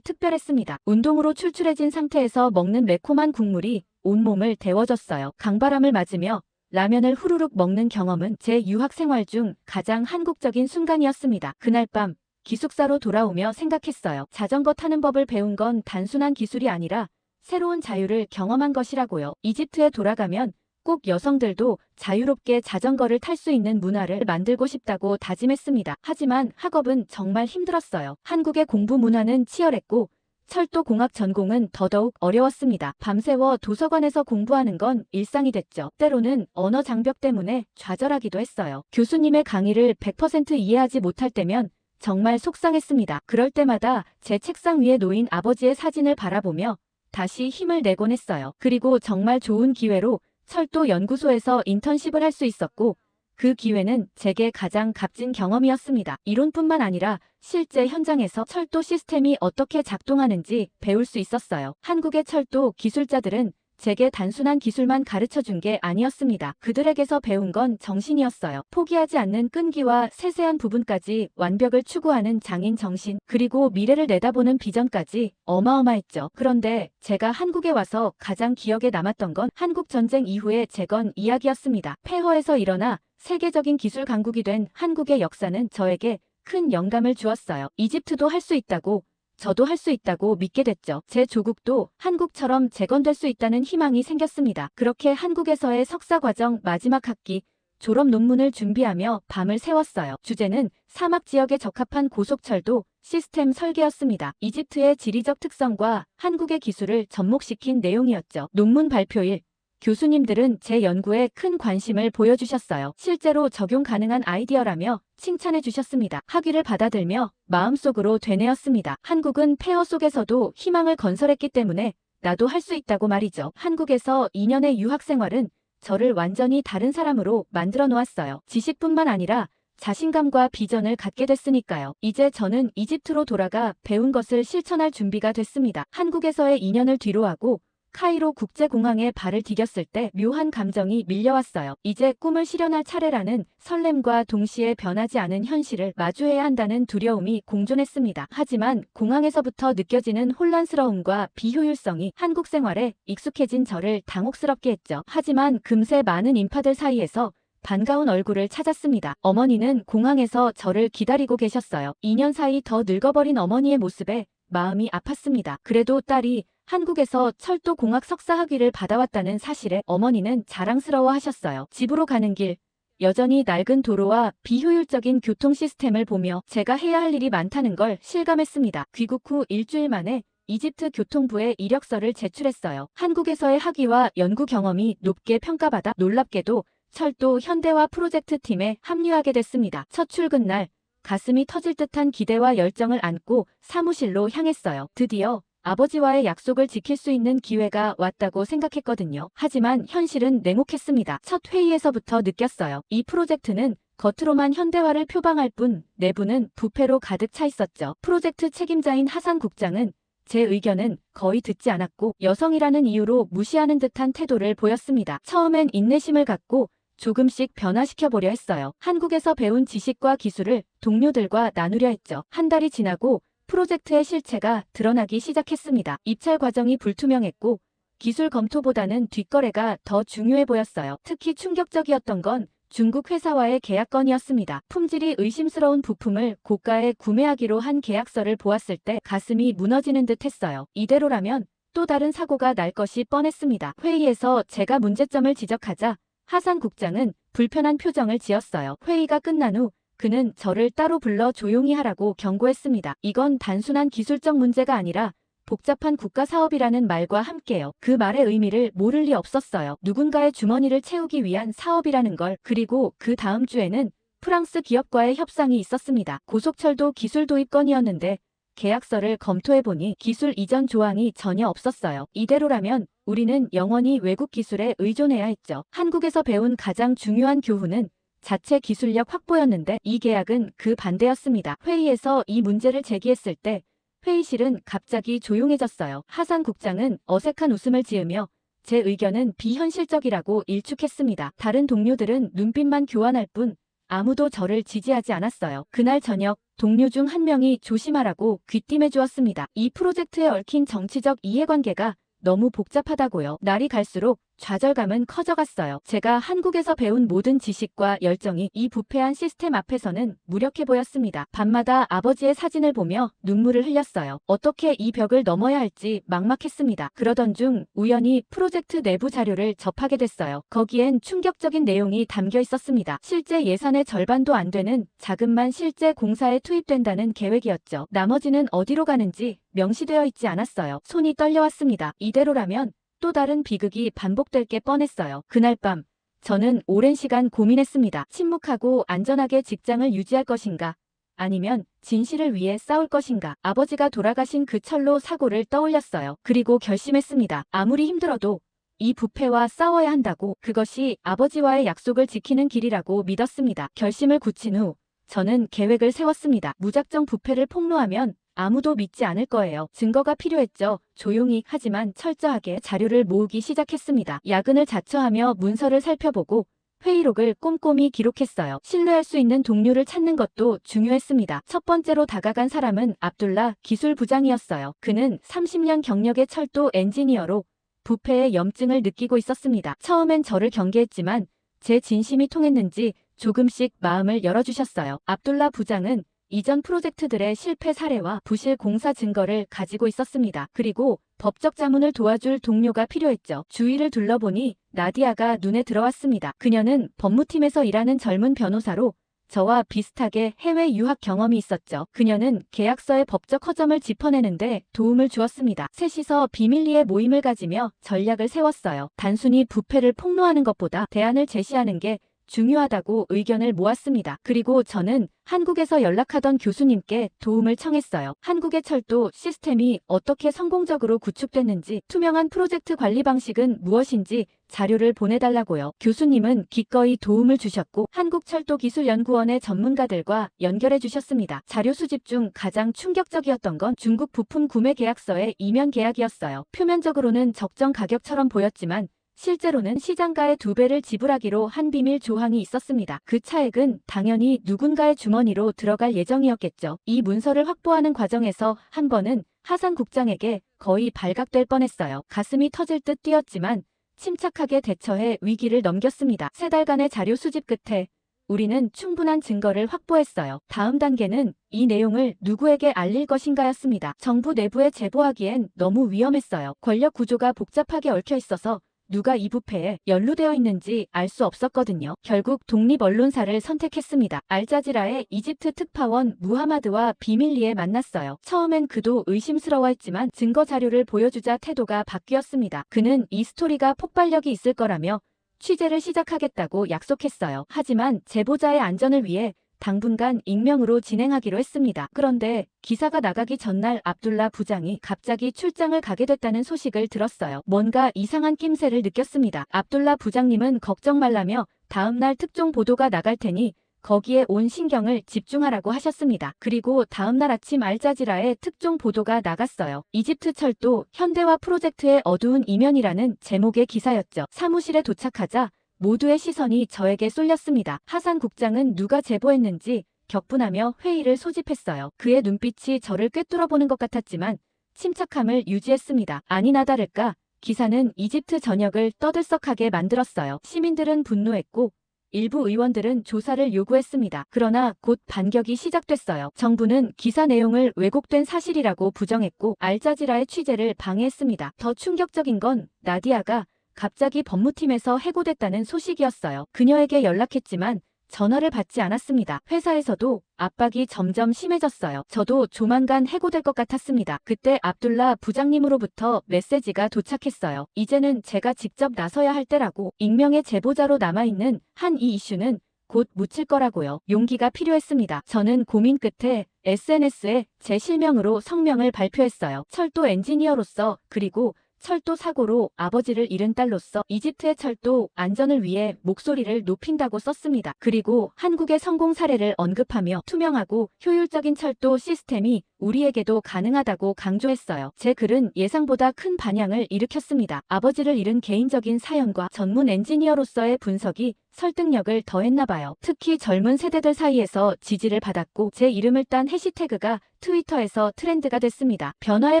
특별했습니다. 운동으로 출출해진 상태에서 먹는 매콤한 국물이 온몸을 데워줬어요. 강바람을 맞으며 라면을 후루룩 먹는 경험은 제 유학 생활 중 가장 한국적인 순간이었습니다. 그날 밤 기숙사로 돌아오며 생각했어요. 자전거 타는 법을 배운 건 단순한 기술이 아니라 새로운 자유를 경험한 것이라고요. 이집트에 돌아가면 꼭 여성들도 자유롭게 자전거를 탈 수 있는 문화를 만들고 싶다고 다짐했습니다. 하지만 학업은 정말 힘들었어요. 한국의 공부 문화는 치열했고 철도공학 전공은 더더욱 어려웠습니다. 밤새워 도서관에서 공부하는 건 일상이 됐죠. 때로는 언어 장벽 때문에 좌절하기도 했어요. 교수님의 강의를 100% 이해하지 못할 때면 정말 속상했습니다. 그럴 때마다 제 책상 위에 놓인 아버지의 사진을 바라보며 다시 힘을 내곤 했어요. 그리고 정말 좋은 기회로 철도 연구소에서 인턴십을 할 수 있었고 그 기회는 제게 가장 값진 경험이었습니다. 이론뿐만 아니라 실제 현장에서 철도 시스템이 어떻게 작동하는지 배울 수 있었어요. 한국의 철도 기술자들은 제게 단순한 기술만 가르쳐준 게 아니었습니다. 그들에게서 배운 건 정신이었어요. 포기하지 않는 끈기와 세세한 부분까지 완벽을 추구하는 장인 정신, 그리고 미래를 내다보는 비전까지 어마어마했죠. 그런데 제가 한국에 와서 가장 기억에 남았던 건 한국전쟁 이후의 재건 이야기였습니다. 폐허에서 일어나 세계적인 기술 강국이 된 한국의 역사는 저에게 큰 영감을 주었어요. 이집트도 할 수 있다고, 저도 할 수 있다고 믿게 됐죠. 제 조국도 한국처럼 재건될 수 있다는 희망이 생겼습니다. 그렇게 한국에서의 석사과정 마지막 학기 졸업 논문을 준비하며 밤을 새웠어요. 주제는 사막 지역에 적합한 고속철도 시스템 설계였습니다. 이집트의 지리적 특성과 한국의 기술을 접목시킨 내용이었죠. 논문 발표일 교수님들은 제 연구에 큰 관심을 보여주셨어요. 실제로 적용 가능한 아이디어라며 칭찬해 주셨습니다. 학위를 받아들며 마음속으로 되뇌었습니다. 한국은 폐허 속에서도 희망을 건설했기 때문에 나도 할 수 있다고 말이죠. 한국에서 2년의 유학 생활은 저를 완전히 다른 사람으로 만들어 놓았어요. 지식뿐만 아니라 자신감과 비전을 갖게 됐으니까요. 이제 저는 이집트로 돌아가 배운 것을 실천할 준비가 됐습니다. 한국에서의 2년을 뒤로하고 카이로 국제공항에 발을 디뎠을 때 묘한 감정이 밀려왔어요. 이제 꿈을 실현할 차례라는 설렘과 동시에 변하지 않은 현실을 마주해야 한다는 두려움이 공존했습니다. 하지만 공항에서부터 느껴지는 혼란스러움과 비효율성이 한국 생활에 익숙해진 저를 당혹스럽게 했죠. 하지만 금세 많은 인파들 사이에서 반가운 얼굴을 찾았습니다. 어머니는 공항에서 저를 기다리고 계셨어요. 2년 사이 더 늙어버린 어머니의 모습에 마음이 아팠습니다. 그래도 딸이 한국에서 철도공학 석사 학위를 받아왔다는 사실에 어머니는 자랑스러워하셨어요. 집으로 가는 길, 여전히 낡은 도로와 비효율적인 교통 시스템을 보며 제가 해야 할 일이 많다는 걸 실감했습니다. 귀국 후 일주일 만에 이집트 교통부에 이력서를 제출했어요. 한국에서의 학위와 연구 경험이 높게 평가받아 놀랍게도 철도 현대화 프로젝트 팀에 합류하게 됐습니다. 첫 출근 날 가슴이 터질 듯한 기대와 열정을 안고 사무실로 향했어요. 드디어 아버지와의 약속을 지킬 수 있는 기회가 왔다고 생각했거든요. 하지만 현실은 냉혹했습니다. 첫 회의에서부터 느꼈어요. 이 프로젝트는 겉으로만 현대화를 표방할 뿐 내부는 부패로 가득 차 있었죠. 프로젝트 책임자인 하산 국장은 제 의견은 거의 듣지 않았고 여성이라는 이유로 무시하는 듯한 태도를 보였습니다. 처음엔 인내심을 갖고 조금씩 변화시켜보려 했어요. 한국에서 배운 지식과 기술을 동료들과 나누려 했죠. 한 달이 지나고 프로젝트의 실체가 드러나기 시작했습니다. 입찰 과정이 불투명했고 기술 검토보다는 뒷거래가 더 중요해 보였어요. 특히 충격적이었던 건 중국 회사와의 계약 건이었습니다. 품질이 의심스러운 부품을 고가에 구매하기로 한 계약서를 보았을 때 가슴이 무너지는 듯 했어요. 이대로라면 또 다른 사고가 날 것이 뻔했습니다. 회의에서 제가 문제점을 지적하자 하산 국장은 불편한 표정을 지었어요. 회의가 끝난 후 그는 저를 따로 불러 조용히 하라고 경고했습니다. 이건 단순한 기술적 문제가 아니라 복잡한 국가 사업이라는 말과 함께요. 그 말의 의미를 모를 리 없었어요. 누군가의 주머니를 채우기 위한 사업이라는 걸. 그리고 그 다음 주에는 프랑스 기업과의 협상이 있었습니다. 고속철도 기술 도입 건이었는데 계약서를 검토해보니 기술 이전 조항이 전혀 없었어요. 이대로라면 우리는 영원히 외국 기술에 의존해야 했죠. 한국에서 배운 가장 중요한 교훈은 자체 기술력 확보였는데 이 계약은 그 반대였습니다. 회의에서 이 문제를 제기했을 때 회의실은 갑자기 조용해졌어요. 하산 국장은 어색한 웃음을 지으며 제 의견은 비현실적이라고 일축했습니다. 다른 동료들은 눈빛만 교환할 뿐 아무도 저를 지지하지 않았어요. 그날 저녁 동료 중 한 명이 조심하라고 귀띔해 주었습니다. 이 프로젝트에 얽힌 정치적 이해관계가 너무 복잡하다고요. 날이 갈수록 좌절감은 커져갔어요. 제가 한국에서 배운 모든 지식과 열정이 이 부패한 시스템 앞에서는 무력해 보였습니다. 밤마다 아버지의 사진을 보며 눈물을 흘렸어요. 어떻게 이 벽을 넘어야 할지 막막했습니다. 그러던 중 우연히 프로젝트 내부 자료를 접하게 됐어요. 거기엔 충격적인 내용이 담겨 있었습니다. 실제 예산의 절반도 안 되는 자금만 실제 공사에 투입된다는 계획이었죠. 나머지는 어디로 가는지 명시되어 있지 않았어요. 손이 떨려왔습니다. 이대로라면 또 다른 비극이 반복될 게 뻔했어요. 그날 밤 저는 오랜 시간 고민했습니다. 침묵하고 안전하게 직장을 유지할 것인가 아니면 진실을 위해 싸울 것인가. 아버지가 돌아가신 그 철로 사고를 떠올렸어요. 그리고 결심했습니다. 아무리 힘들어도 이 부패와 싸워야 한다고. 그것이 아버지와의 약속을 지키는 길이라고 믿었습니다. 결심을 굳힌 후 저는 계획을 세웠습니다. 무작정 부패를 폭로하면 아무도 믿지 않을 거예요. 증거가 필요했죠. 조용히 하지만 철저하게 자료를 모으기 시작했습니다. 야근을 자처하며 문서를 살펴보고 회의록을 꼼꼼히 기록했어요. 신뢰할 수 있는 동료를 찾는 것도 중요했습니다. 첫 번째로 다가간 사람은 압둘라 기술부장이었어요. 그는 30년 경력의 철도 엔지니어로 부패의 염증을 느끼고 있었습니다. 처음엔 저를 경계했지만 제 진심이 통했는지 조금씩 마음을 열어주셨어요. 압둘라 부장은 이전 프로젝트들의 실패 사례와 부실 공사 증거를 가지고 있었습니다. 그리고 법적 자문을 도와줄 동료가 필요했죠. 주위를 둘러보니 나디아가 눈에 들어왔습니다. 그녀는 법무팀에서 일하는 젊은 변호사로 저와 비슷하게 해외 유학 경험이 있었죠. 그녀는 계약서의 법적 허점을 짚어내는데 도움을 주었습니다. 셋이서 비밀리에 모임을 가지며 전략을 세웠어요. 단순히 부패를 폭로하는 것보다 대안을 제시하는 게 중요하다고 의견을 모았습니다. 그리고 저는 한국에서 연락하던 교수님께 도움을 청했어요. 한국의 철도 시스템이 어떻게 성공적으로 구축됐는지, 투명한 프로젝트 관리 방식은 무엇인지 자료를 보내달라고요. 교수님은 기꺼이 도움을 주셨고 한국철도기술연구원의 전문가들과 연결해 주셨습니다. 자료 수집 중 가장 충격적이었던 건 중국 부품 구매 계약서의 이면 계약이었어요. 표면적으로는 적정 가격처럼 보였지만 실제로는 시장가의 2배를 지불하기로 한 비밀 조항이 있었습니다. 그 차액은 당연히 누군가의 주머니로 들어갈 예정이었겠죠. 이 문서를 확보하는 과정에서 한 번은 하산 국장에게 거의 발각될 뻔했어요. 가슴이 터질 듯 뛰었지만 침착하게 대처해 위기를 넘겼습니다. 3달간의 자료 수집 끝에 우리는 충분한 증거를 확보했어요. 다음 단계는 이 내용을 누구에게 알릴 것인가였습니다. 정부 내부에 제보하기엔 너무 위험했어요. 권력 구조가 복잡하게 얽혀 있어서 누가 이 부패에 연루되어 있는지 알 수 없었거든요. 결국 독립 언론사를 선택했습니다. 알자지라의 이집트 특파원 무하마드와 비밀리에 만났어요. 처음엔 그도 의심스러워했지만 증거 자료를 보여주자 태도가 바뀌었습니다. 그는 이 스토리가 폭발력이 있을 거라며 취재를 시작하겠다고 약속했어요. 하지만 제보자의 안전을 위해 당분간 익명으로 진행하기로 했습니다. 그런데 기사가 나가기 전날 압둘라 부장이 갑자기 출장을 가게 됐다는 소식을 들었어요. 뭔가 이상한 낌새를 느꼈습니다. 압둘라 부장님은 걱정 말라며 다음날 특종 보도가 나갈 테니 거기에 온 신경을 집중하라고 하셨습니다. 그리고 다음날 아침 알자지라에 특종 보도가 나갔어요. 이집트 철도 현대화 프로젝트의 어두운 이면이라는 제목의 기사였죠. 사무실에 도착하자 모두의 시선이 저에게 쏠렸습니다. 하산 국장은 누가 제보했는지 격분하며 회의를 소집했어요. 그의 눈빛이 저를 꿰뚫어보는 것 같았지만 침착함을 유지했습니다. 아니나 다를까 기사는 이집트 전역을 떠들썩하게 만들었어요. 시민들은 분노했고 일부 의원들은 조사를 요구했습니다. 그러나 곧 반격이 시작됐어요. 정부는 기사 내용을 왜곡된 사실이라고 부정했고 알자지라의 취재를 방해했습니다. 더 충격적인 건 나디아가 갑자기 법무팀에서 해고됐다는 소식이었어요. 그녀에게 연락했지만 전화를 받지 않았습니다. 회사에서도 압박이 점점 심해졌어요. 저도 조만간 해고될 것 같았습니다. 그때 압둘라 부장님으로부터 메시지가 도착했어요. 이제는 제가 직접 나서야 할 때라고. 익명의 제보자로 남아있는 한 이 이슈는 곧 묻힐 거라고요. 용기가 필요했습니다. 저는 고민 끝에 SNS에 제 실명으로 성명을 발표했어요. 철도 엔지니어로서 그리고 철도 사고로 아버지를 잃은 딸로서 이집트의 철도 안전을 위해 목소리를 높인다고 썼습니다. 그리고 한국의 성공 사례를 언급하며 투명하고 효율적인 철도 시스템이 우리에게도 가능하다고 강조했어요. 제 글은 예상보다 큰 반향을 일으켰습니다. 아버지를 잃은 개인적인 사연과 전문 엔지니어로서의 분석이 설득력을 더했나봐요. 특히 젊은 세대들 사이에서 지지를 받았고 제 이름을 딴 해시태그가 트위터에서 트렌드가 됐습니다. 변화의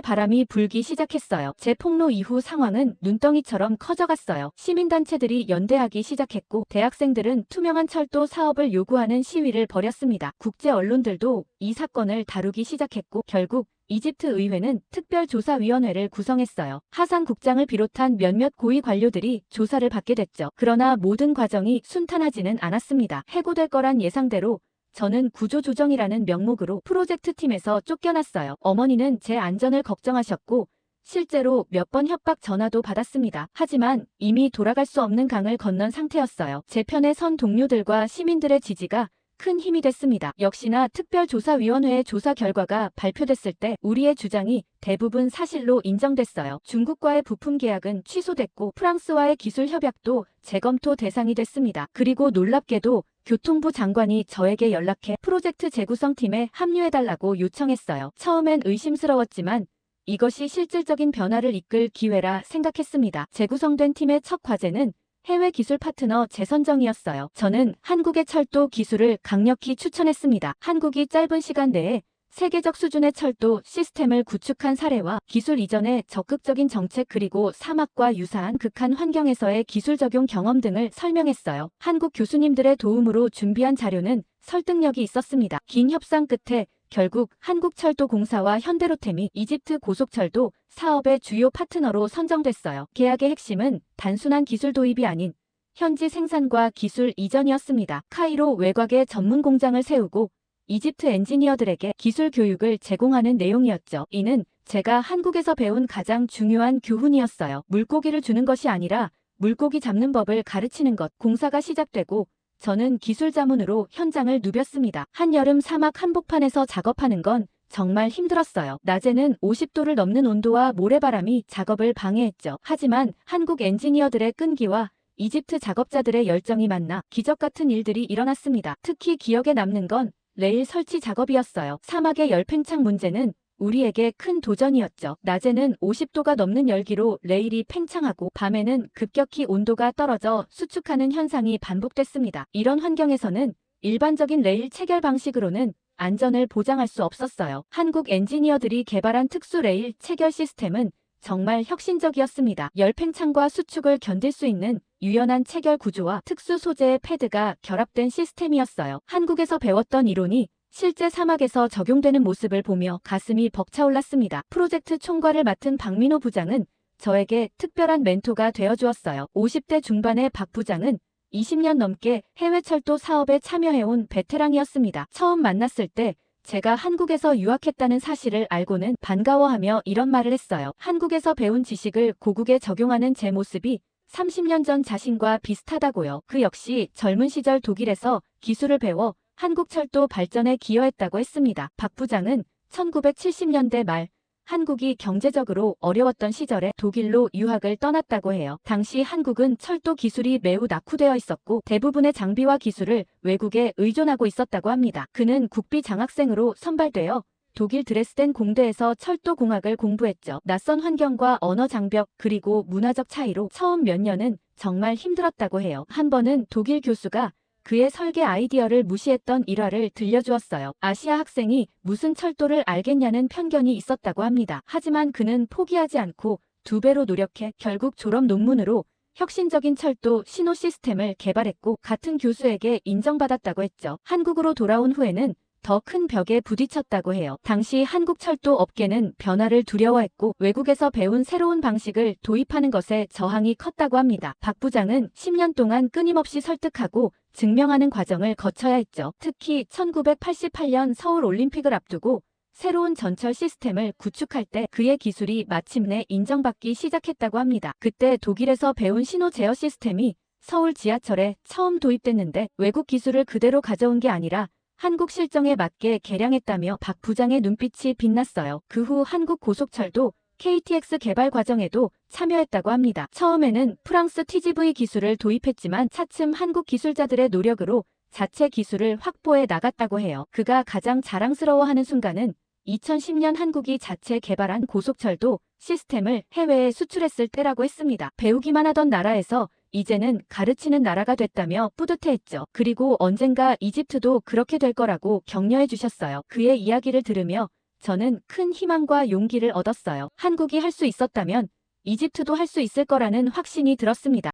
바람이 불기 시작했어요. 제 폭로 이후 상황은 눈덩이처럼 커져갔어요. 시민단체들이 연대하기 시작했고 대학생들은 투명한 철도 사업을 요구하는 시위를 벌였습니다. 국제 언론들도 이 사건을 다루기 시작했고 결국 이집트 의회는 특별조사위원회를 구성했어요. 하산 국장을 비롯한 몇몇 고위 관료들이 조사를 받게 됐죠. 그러나 모든 과정이 순탄하지는 않았습니다. 해고될 거란 예상대로 저는 구조조정이라는 명목으로 프로젝트 팀에서 쫓겨났어요. 어머니는 제 안전을 걱정하셨고 실제로 몇 번 협박 전화도 받았습니다. 하지만 이미 돌아갈 수 없는 강을 건넌 상태였어요. 제 편에 선 동료들과 시민들의 지지가 큰 힘이 됐습니다. 역시나 특별조사위원회의 조사 결과가 발표됐을 때 우리의 주장이 대부분 사실로 인정됐어요. 중국과의 부품 계약은 취소됐고 프랑스와의 기술 협약도 재검토 대상이 됐습니다. 그리고 놀랍게도 교통부 장관이 저에게 연락해 프로젝트 재구성팀에 합류해달라고 요청했어요. 처음엔 의심스러웠지만 이것이 실질적인 변화를 이끌 기회라 생각했습니다. 재구성된 팀의 첫 과제는 해외 기술 파트너 재선정이었어요. 저는 한국의 철도 기술을 강력히 추천했습니다. 한국이 짧은 시간 내에 세계적 수준의 철도 시스템을 구축한 사례와 기술 이전의 적극적인 정책 그리고 사막과 유사한 극한 환경에서의 기술 적용 경험 등을 설명했어요. 한국 교수님들의 도움으로 준비한 자료는 설득력이 있었습니다. 긴 협상 끝에 결국 한국철도공사와 현대로템이 이집트 고속철도 사업의 주요 파트너로 선정됐어요. 계약의 핵심은 단순한 기술 도입이 아닌 현지 생산과 기술 이전이었습니다. 카이로 외곽에 전문 공장을 세우고 이집트 엔지니어들에게 기술 교육을 제공하는 내용이었죠. 이는 제가 한국에서 배운 가장 중요한 교훈이었어요. 물고기를 주는 것이 아니라 물고기 잡는 법을 가르치는 것. 공사가 시작되고 저는 기술 자문으로 현장을 누볐습니다. 한여름 사막 한복판에서 작업하는 건 정말 힘들었어요. 낮에는 50도를 넘는 온도와 모래바람이 작업을 방해했죠. 하지만 한국 엔지니어들의 끈기와 이집트 작업자들의 열정이 만나 기적 같은 일들이 일어났습니다. 특히 기억에 남는 건 레일 설치 작업이었어요. 사막의 열팽창 문제는 우리에게 큰 도전이었죠. 낮에는 50도가 넘는 열기로 레일이 팽창하고 밤에는 급격히 온도가 떨어져 수축하는 현상이 반복됐습니다. 이런 환경에서는 일반적인 레일 체결 방식으로는 안전을 보장할 수 없었어요. 한국 엔지니어들이 개발한 특수 레일 체결 시스템은 정말 혁신적이었습니다. 열팽창과 수축을 견딜 수 있는 유연한 체결 구조와 특수 소재의 패드가 결합된 시스템이었어요. 한국에서 배웠던 이론이 실제 사막에서 적용되는 모습을 보며 가슴이 벅차올랐습니다. 프로젝트 총괄을 맡은 박민호 부장은 저에게 특별한 멘토가 되어주었어요. 50대 중반의 박 부장은 20년 넘게 해외 철도 사업에 참여해온 베테랑이었습니다. 처음 만났을 때 제가 한국에서 유학했다는 사실을 알고는 반가워하며 이런 말을 했어요. 한국에서 배운 지식을 고국에 적용하는 제 모습이 30년 전 자신과 비슷하다고요. 그 역시 젊은 시절 독일에서 기술을 배워 한국 철도 발전에 기여했다고 했습니다. 박 부장은 1970년대 말 한국이 경제적으로 어려웠던 시절에 독일로 유학을 떠났다고 해요. 당시 한국은 철도 기술이 매우 낙후되어 있었고 대부분의 장비와 기술을 외국에 의존하고 있었다고 합니다. 그는 국비 장학생으로 선발되어 독일 드레스덴 공대에서 철도공학을 공부했죠. 낯선 환경과 언어 장벽 그리고 문화적 차이로 처음 몇 년은 정말 힘들었다고 해요. 한 번은 독일 교수가 그의 설계 아이디어를 무시했던 일화를 들려주었어요. 아시아 학생이 무슨 철도를 알겠냐는 편견이 있었다고 합니다. 하지만 그는 포기하지 않고 2배로 노력해 결국 졸업 논문으로 혁신적인 철도 신호 시스템을 개발했고 같은 교수에게 인정받았다고 했죠. 한국으로 돌아온 후에는 더 큰 벽에 부딪혔다고 해요. 당시 한국 철도 업계는 변화를 두려워했고 외국에서 배운 새로운 방식을 도입하는 것에 저항이 컸다고 합니다. 박 부장은 10년 동안 끊임없이 설득하고 증명하는 과정을 거쳐야 했죠. 특히 1988년 서울 올림픽을 앞두고 새로운 전철 시스템을 구축할 때 그의 기술이 마침내 인정받기 시작했다고 합니다. 그때 독일에서 배운 신호 제어 시스템이 서울 지하철에 처음 도입됐는데 외국 기술을 그대로 가져온 게 아니라 한국 실정에 맞게 개량했다며 박 부장의 눈빛이 빛났어요. 그 후 한국 고속철도 KTX 개발 과정에도 참여했다고 합니다. 처음에는 프랑스 TGV 기술을 도입했지만 차츰 한국 기술자들의 노력으로 자체 기술을 확보해 나갔다고 해요. 그가 가장 자랑스러워하는 순간은 2010년 한국이 자체 개발한 고속철도 시스템을 해외에 수출했을 때라고 했습니다. 배우기만 하던 나라에서 이제는 가르치는 나라가 됐다며 뿌듯해했죠. 그리고 언젠가 이집트도 그렇게 될 거라고 격려해 주셨어요. 그의 이야기를 들으며 저는 큰 희망과 용기를 얻었어요. 한국이 할 수 있었다면 이집트도 할 수 있을 거라는 확신이 들었습니다.